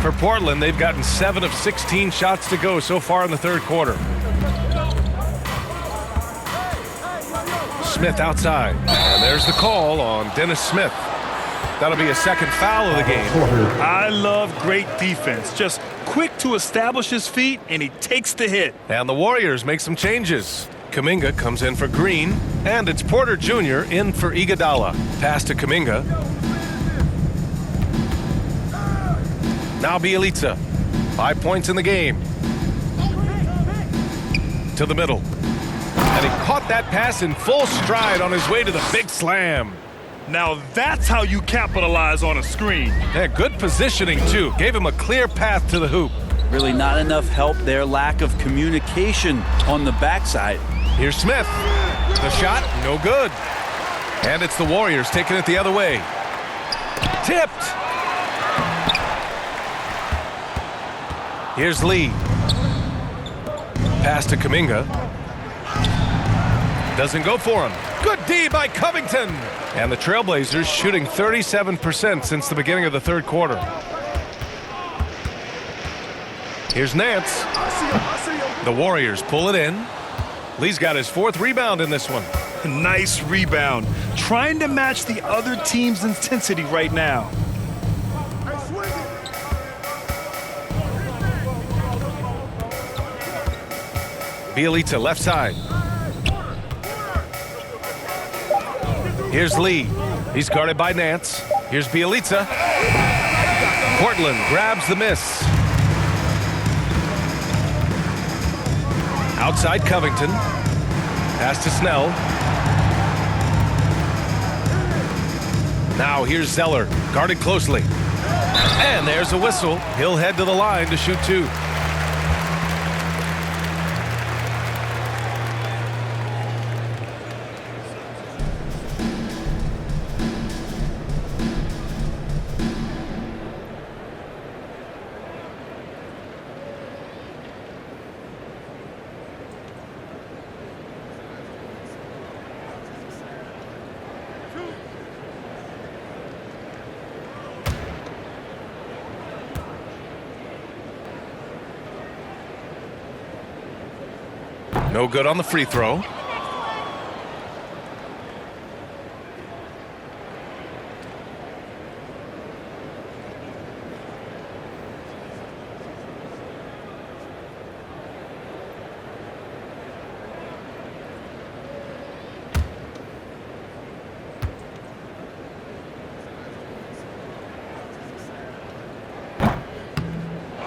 For Portland, they've gotten 7 of 16 shots to go so far in the third quarter. Smith outside. And there's the call on Dennis Smith. That'll be a second foul of the game. I love great defense. Just quick to establish his feet, and he takes the hit. And the Warriors make some changes. Kuminga comes in for Green, and it's Porter Jr. in for Iguodala. Pass to Kuminga. Now Bielitsa. 5 points in the game. To the middle. And he caught that pass in full stride on his way to the big slam. Now that's how you capitalize on a screen. Yeah, good positioning, too. Gave him a clear path to the hoop. Really not enough help there. Lack of communication on the backside. Here's Smith. The shot, no good. And it's the Warriors taking it the other way. Tipped. Here's Lee. Pass to Kuminga. Doesn't go for him. Good D by Covington. And the Trailblazers shooting 37% since the beginning of the third quarter. Here's Nance. The Warriors pull it in. Lee's got his 4th rebound in this one. Nice rebound. Trying to match the other team's intensity right now. Bielitsa left side. Here's Lee. He's guarded by Nance. Here's Bielitsa. Portland grabs the miss. Outside Covington. Pass to Snell. Now here's Zeller, guarded closely. And there's a whistle. He'll head to the line to shoot 2. No good on the free throw.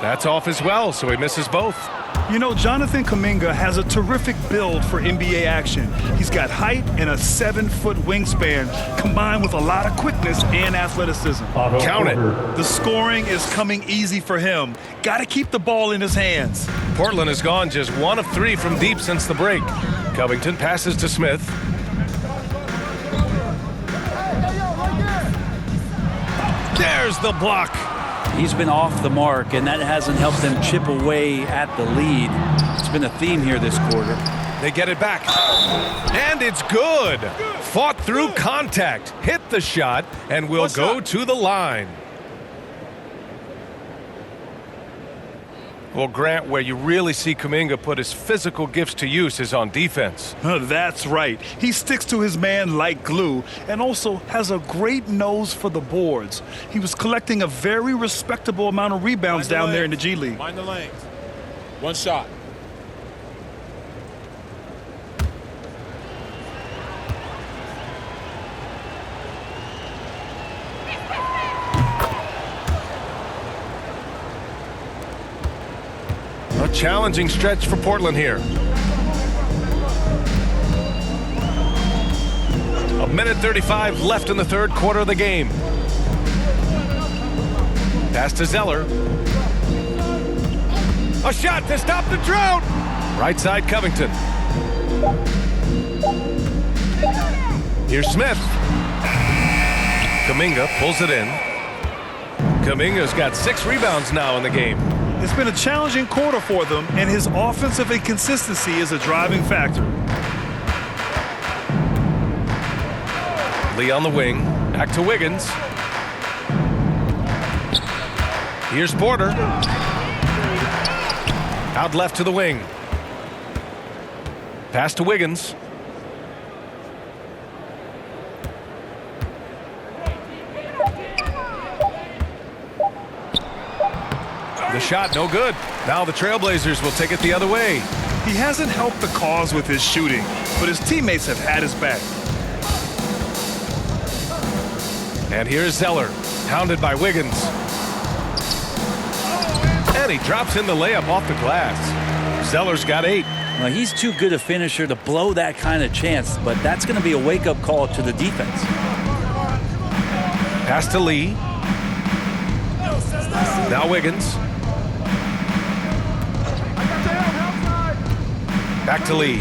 That's off as well, so he misses both. You know, Jonathan Kuminga has a terrific build for NBA action. He's got height and a 7-foot wingspan, combined with a lot of quickness and athleticism. Count it. The scoring is coming easy for him. Got to keep the ball in his hands. Portland has gone just 1 of 3 from deep since the break. Covington passes to Smith. There's the block. He's been off the mark, and that hasn't helped them chip away at the lead. It's been a theme here this quarter. They get it back. And it's good. Fought through contact, hit the shot, and will go to the line. Well, Grant, where you really see Kuminga put his physical gifts to use is on defense. That's right. He sticks to his man like glue and also has a great nose for the boards. He was collecting a very respectable amount of rebounds down there in the G League. Mind the lanes. One shot. A challenging stretch for Portland here. 1:35 left in the third quarter of the game. Pass to Zeller. A shot to stop the drought. Right side Covington. Here's Smith. Kuminga pulls it in. Kuminga's got 6 rebounds now in the game. It's been a challenging quarter for them, and his offensive inconsistency is a driving factor. Lee on the wing. Back to Wiggins. Here's Porter. Out left to the wing. Pass to Wiggins. The shot, no good. Now the Trailblazers will take it the other way. He hasn't helped the cause with his shooting, but his teammates have had his back. And here's Zeller, hounded by Wiggins. And he drops in the layup off the glass. Zeller's got 8. Well, he's too good a finisher to blow that kind of chance, but that's going to be a wake-up call to the defense. Pass to Lee. Now Wiggins. Back to Lee.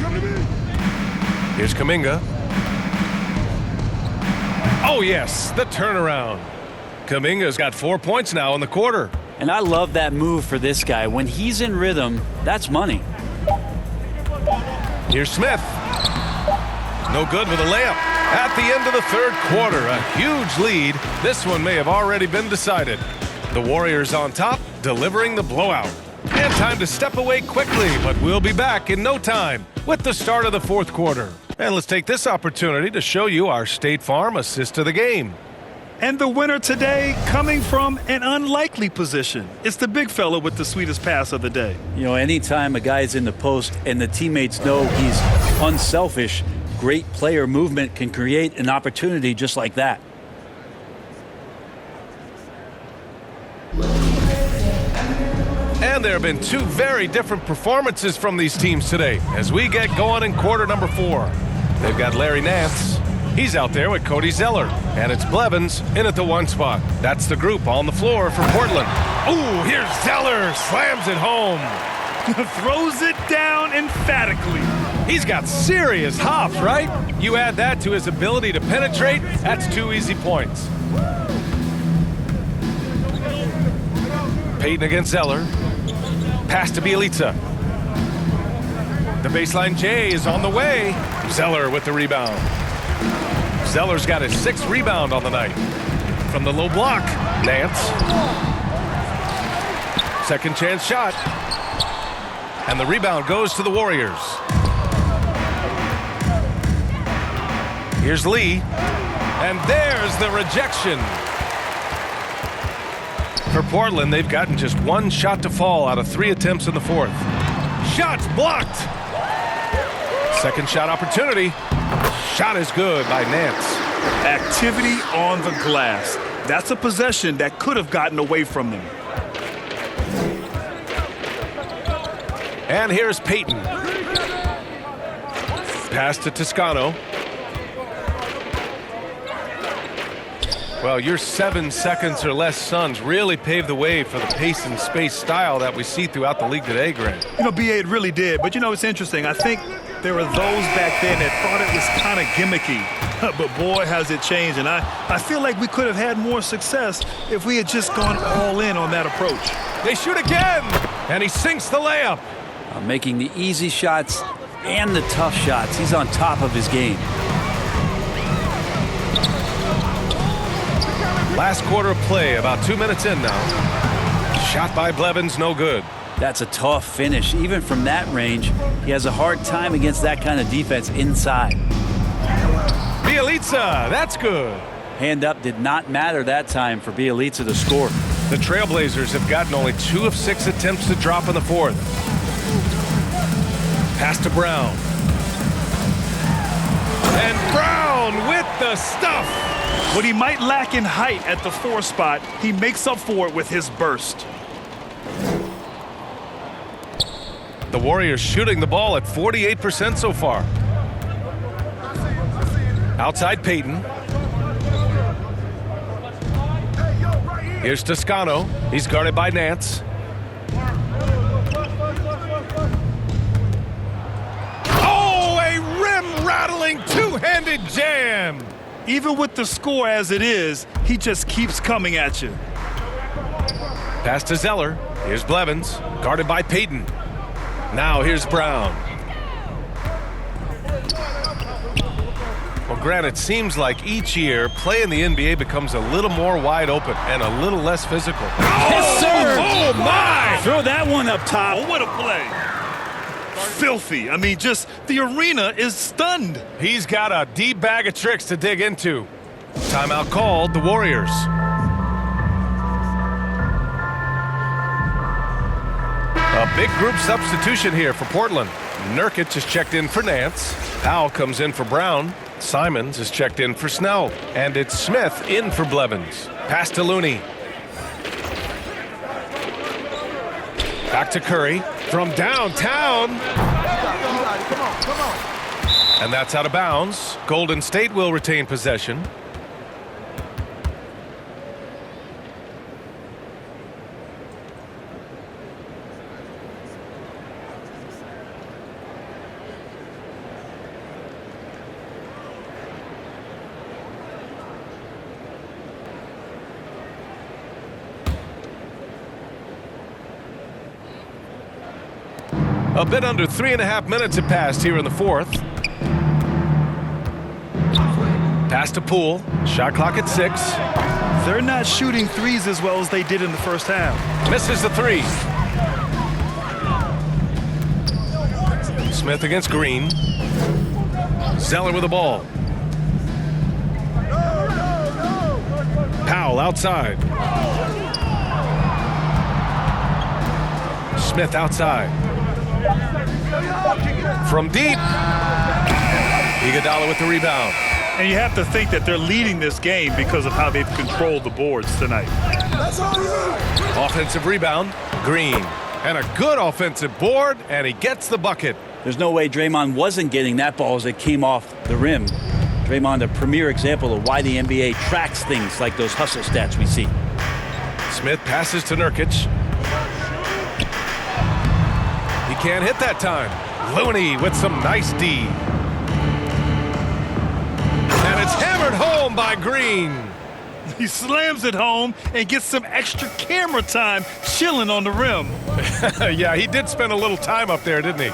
Here's Kuminga. Oh, yes, the turnaround. Kuminga's got 4 points now in the quarter. And I love that move for this guy. When he's in rhythm, that's money. Here's Smith. No good with a layup. At the end of the third quarter, a huge lead. This one may have already been decided. The Warriors on top, delivering the blowout. And time to step away quickly, but we'll be back in no time with the start of the fourth quarter. And let's take this opportunity to show you our State Farm assist of the game. And the winner today coming from an unlikely position. It's the big fella with the sweetest pass of the day. You know, anytime a guy's in the post and the teammates know he's unselfish, great player movement can create an opportunity just like that. And there have been 2 very different performances from these teams today as we get going in quarter number 4. They've got Larry Nance. He's out there with Cody Zeller. And it's Blevins in at the 1 spot. That's the group on the floor for Portland. Ooh, here's Zeller. Slams it home. Throws it down emphatically. He's got serious hops, right? You add that to his ability to penetrate, that's 2 easy points. Payton against Zeller. Pass to Bielitsa. The baseline J is on the way. Zeller with the rebound. Zeller's got his 6th rebound on the night. From the low block, Nance. Second chance shot. And the rebound goes to the Warriors. Here's Lee. And there's the rejection. For Portland, they've gotten just 1 shot to fall out of 3 attempts in the fourth. Shots blocked. Second shot opportunity. Shot is good by Nance. Activity on the glass. That's a possession that could have gotten away from them. And here's Payton. Pass to Toscano. Well, your 7 seconds or less Suns really paved the way for the pace and space style that we see throughout the league today, Grant. You know, BA, it really did. But, you know, it's interesting. I think there were those back then that thought it was kind of gimmicky. But, boy, has it changed. And I feel like we could have had more success if we had just gone all in on that approach. They shoot again. And he sinks the layup. Making the easy shots and the tough shots. He's on top of his game. Last quarter of play, about 2 minutes in now. Shot by Blevins, no good. That's a tough finish. Even from that range, he has a hard time against that kind of defense inside. Bielitsa, that's good. Hand up did not matter that time for Bielitsa to score. The Trailblazers have gotten only 2 of 6 attempts to drop in the fourth. Pass to Brown. And Brown with the stuff. What he might lack in height at the 4 spot, he makes up for it with his burst. The Warriors shooting the ball at 48% so far. Outside Payton. Here's Toscano. He's guarded by Nance. Oh, a rim-rattling 2-handed jam. Even with the score as it is, he just keeps coming at you. Pass to Zeller. Here's Blevins, guarded by Payton. Now here's Brown. Well, Grant, it seems like each year, play in the NBA becomes a little more wide open and a little less physical. Yes, sir! Oh, my! Throw that one up top. Oh, what a play. Filthy. I mean, just the arena is stunned. He's got a deep bag of tricks to dig into. Timeout called, the Warriors. A big group substitution here for Portland. Nurkic is checked in for Nance. Powell comes in for Brown. Simons is checked in for Snell. And it's Smith in for Blevins. Pass to Looney. Back to Curry from downtown. And that's out of bounds. Golden State will retain possession. A bit under 3.5 minutes have passed here in the fourth. Pass to Poole. Shot clock at 6. They're not shooting threes as well as they did in the first half. Misses the 3. Smith against Green. Zeller with the ball. Powell outside. Smith outside. From deep. Iguodala with the rebound. And you have to think that they're leading this game because of how they've controlled the boards tonight. Offensive rebound. Green. And a good offensive board, and he gets the bucket. There's no way Draymond wasn't getting that ball as it came off the rim. Draymond, a premier example of why the NBA tracks things like those hustle stats we see. Smith passes to Nurkic. He can't hit that time. Looney with some nice D. And it's hammered home by Green. He slams it home and gets some extra camera time chilling on the rim. Yeah, he did spend a little time up there, didn't he?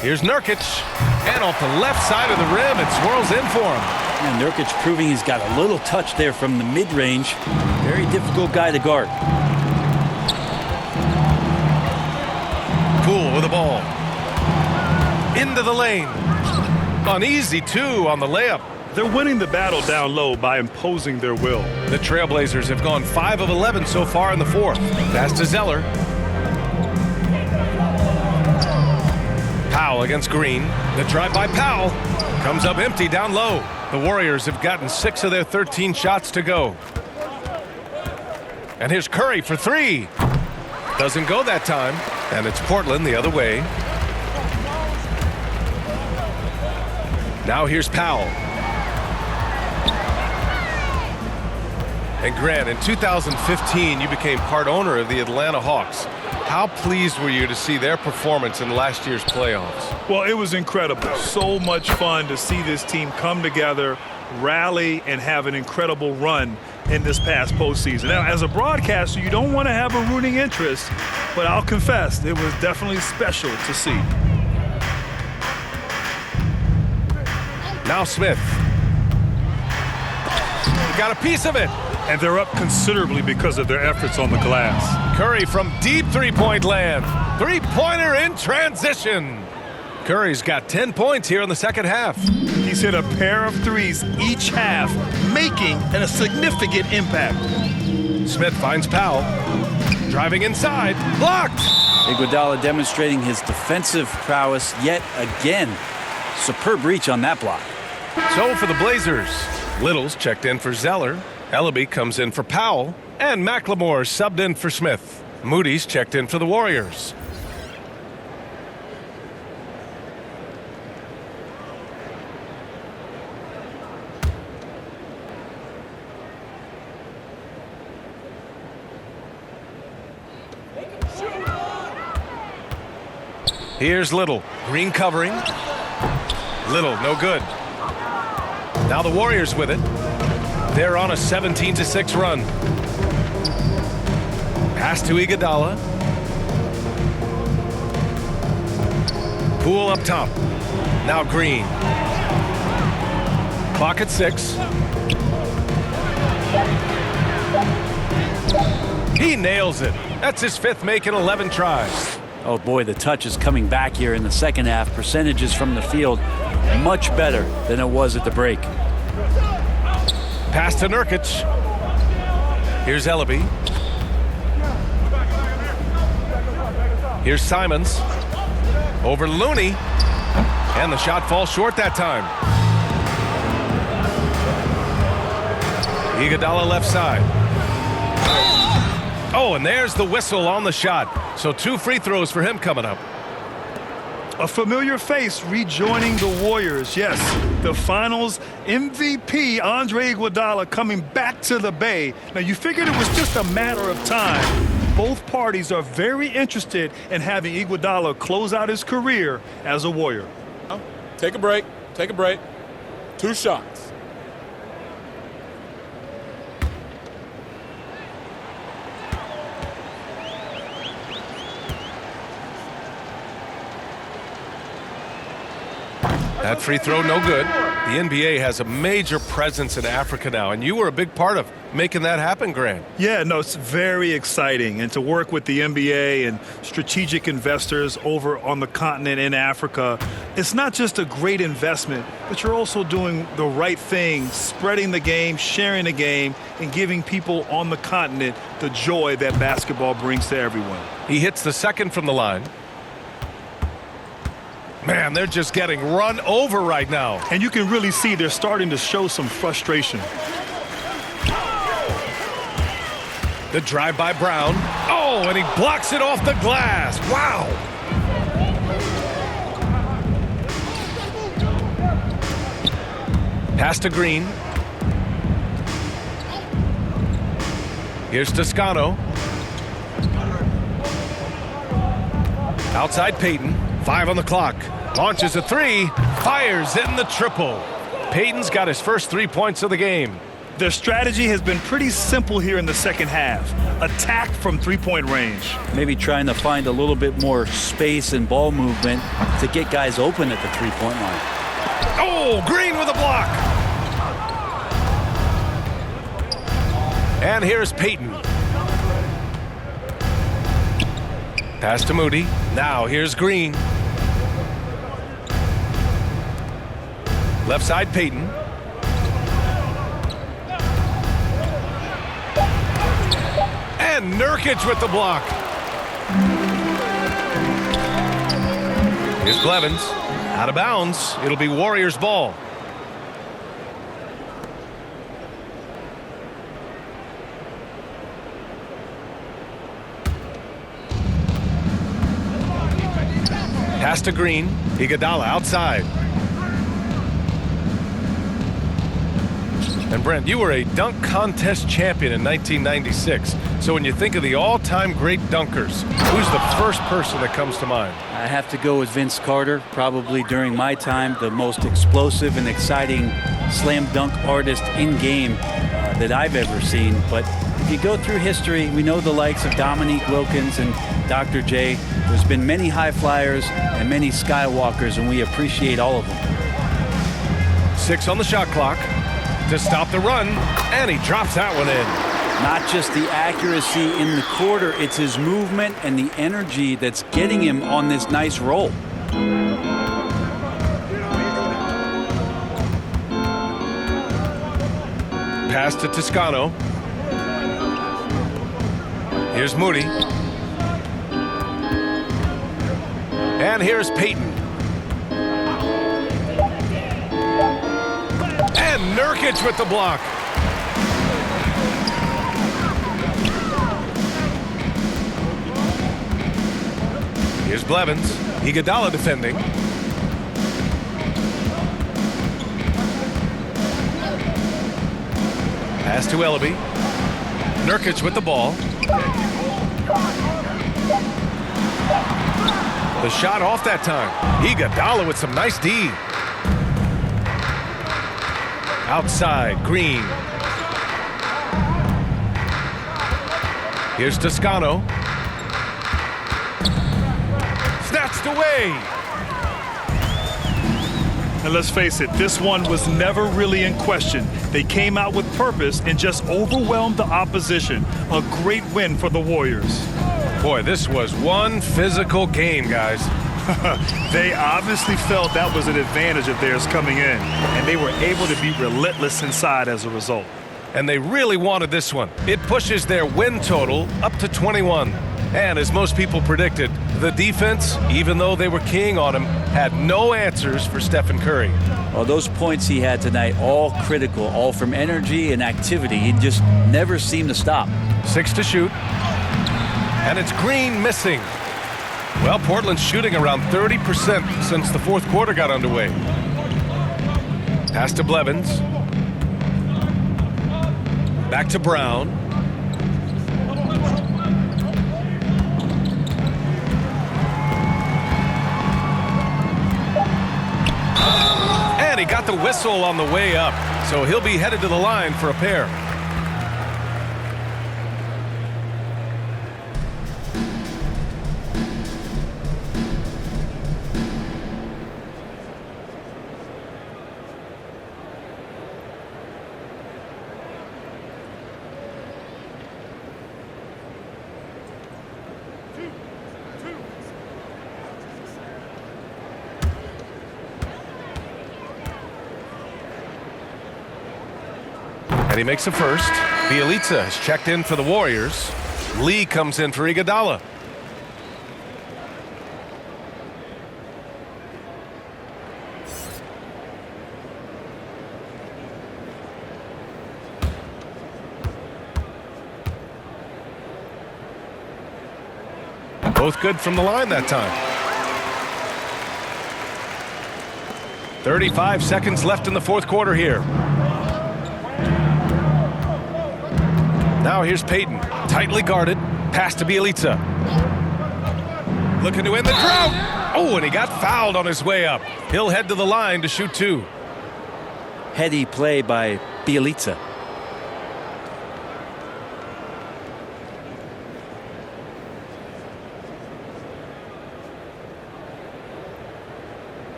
Here's Nurkic. And off the left side of the rim, it swirls in for him. And Nurkic proving he's got a little touch there from the mid-range. Very difficult guy to guard. Poole with the ball. Into the lane. Uneasy, too, on the layup. They're winning the battle down low by imposing their will. The Trailblazers have gone 5 of 11 so far in the fourth. Pass to Zeller. Powell against Green. The drive by Powell. Comes up empty down low. The Warriors have gotten 6 of their 13 shots to go. And here's Curry for 3. Doesn't go that time. And it's Portland the other way. Now here's Powell. And Grant, in 2015, you became part owner of the Atlanta Hawks. How pleased were you to see their performance in last year's playoffs? Well, it was incredible. So much fun to see this team come together, rally, and have an incredible run in this past postseason. Now, as a broadcaster, you don't want to have a rooting interest, but I'll confess, it was definitely special to see. Now Smith. He got a piece of it. And they're up considerably because of their efforts on the glass. Curry from deep three-point land. Three-pointer in transition. Curry's got 10 points here in the second half. He's hit a pair of threes each half, making a significant impact. Smith finds Powell. Driving inside. Blocked. Iguodala demonstrating his defensive prowess yet again. Superb reach on that block. So for the Blazers, Little's checked in for Zeller. Ellaby comes in for Powell. And McLemore subbed in for Smith. Moody's checked in for the Warriors. Here's Little. Green covering. Little, no good. Now the Warriors with it. They're on a 17-6 run. Pass to Iguodala. Poole up top. Now Green. Clock at 6. He nails it. That's his 5th make in 11 tries. Oh boy, the touch is coming back here in the second half. Percentages from the field much better than it was at the break. Pass to Nurkic. Here's Ellaby. Here's Simons. Over Looney. And the shot falls short that time. Iguodala left side. Oh, and there's the whistle on the shot. So 2 free throws for him coming up. A familiar face rejoining the Warriors. Yes, the finals MVP, Andre Iguodala, coming back to the Bay. Now, you figured it was just a matter of time. Both parties are very interested in having Iguodala close out his career as a Warrior. Take a break. Take a break. 2 shots. That free throw, no good. The NBA has a major presence in Africa now, and you were a big part of making that happen, Grant. Yeah, no, it's very exciting. And to work with the NBA and strategic investors over on the continent in Africa, it's not just a great investment, but you're also doing the right thing, spreading the game, sharing the game, and giving people on the continent the joy that basketball brings to everyone. He hits the second from the line. Man, they're just getting run over right now. And you can really see they're starting to show some frustration. The drive by Brown. Oh, and he blocks it off the glass. Wow. Pass to Green. Here's Toscano. Outside Payton. 5 on the clock. Launches a 3. Fires in the triple. Payton's got his first 3 points of the game. Their strategy has been pretty simple here in the second half. Attack from 3-point range. Maybe trying to find a little bit more space and ball movement to get guys open at the 3-point line. Oh, Green with a block. And here's Payton. Pass to Moody. Now here's Green. Left side Payton. And Nurkic with the block. Here's Blevins. Out of bounds. It'll be Warriors ball. Pass to Green. Iguodala outside. And Brent, you were a dunk contest champion in 1996. So when you think of the all-time great dunkers, who's the first person that comes to mind? I have to go with Vince Carter. Probably during my time, the most explosive and exciting slam dunk artist in game that I've ever seen. But if you go through history, we know the likes of Dominique Wilkins and Dr. J. There's been many high flyers and many skywalkers, and we appreciate all of them. 6 on the shot clock to stop the run, and he drops that one in. Not just the accuracy in the quarter, it's his movement and the energy that's getting him on this nice roll. Pass to Toscano. Here's Moody. And here's Payton. And Nurkic with the block. Here's Blevins. Iguodala defending. Pass to Ellaby. Nurkic with the ball. The shot off that time. Iguodala with some nice D. Outside, Green. Here's Toscano. Snatched away. And let's face it, this one was never really in question. They came out with purpose and just overwhelmed the opposition. A great win for the Warriors. Boy, this was one physical game, guys. They obviously felt that was an advantage of theirs coming in, and they were able to be relentless inside as a result. And they really wanted this one. It pushes their win total up to 21. And as most people predicted, the defense, even though they were keying on him, had no answers for Stephen Curry. Well, those points he had tonight, all critical, all from energy and activity. He just never seemed to stop. 6 to shoot. And it's Green missing. Well, Portland's shooting around 30% since the fourth quarter got underway. Pass to Blevins. Back to Brown. And he got the whistle on the way up, so he'll be headed to the line for a pair. And he makes a first. Bielitsa has checked in for the Warriors. Lee comes in for Iguodala. Both good from the line that time. 35 seconds left in the fourth quarter here. Now here's Payton, tightly guarded, pass to Bielitsa. Looking to end the drought. Oh, and he got fouled on his way up. He'll head to the line to shoot 2. Heady play by Bielitsa.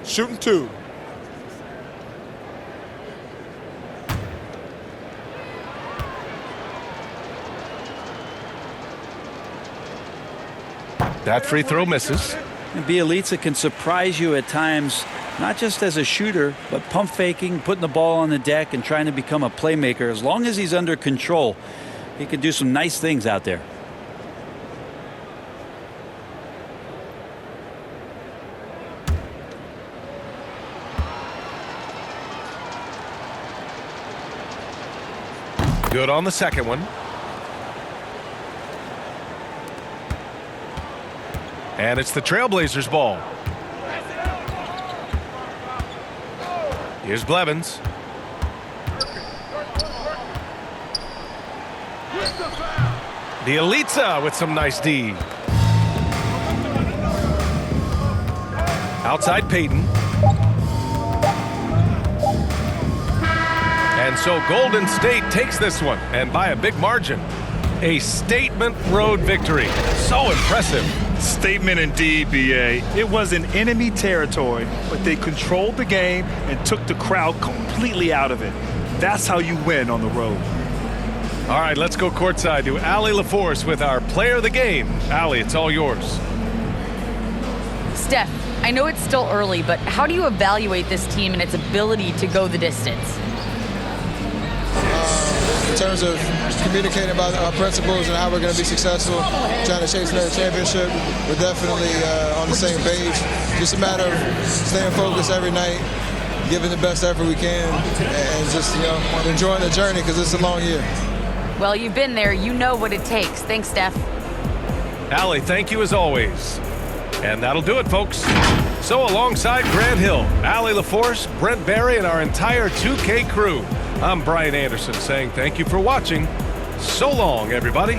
Shooting 2. That free throw misses. And Bielitsa can surprise you at times, not just as a shooter, but pump faking, putting the ball on the deck and trying to become a playmaker. As long as he's under control, he can do some nice things out there. Good on the second one. And it's the Trailblazers' ball. Here's Blevins. Bielitsa with some nice D. Outside Payton. And so Golden State takes this one, and by a big margin. A statement road victory. So impressive. Statement indeed, BA. It was in enemy territory, but they controlled the game and took the crowd completely out of it. That's how you win on the road. All right, let's go courtside to Allie LaForce with our player of the game. Allie, it's all yours. Steph, I know it's still early, but how do you evaluate this team and its ability to go the distance? In terms of communicating about our principles and how we're going to be successful, trying to chase another championship, we're definitely on the same page. Just a matter of staying focused every night, giving the best effort we can, and just enjoying the journey because it's a long year. Well, you've been there. You know what it takes. Thanks, Steph. Allie, thank you as always. And that'll do it, folks. So alongside Grant Hill, Allie LaForce, Brent Barry, and our entire 2K crew, I'm Brian Anderson saying thank you for watching. So long, everybody.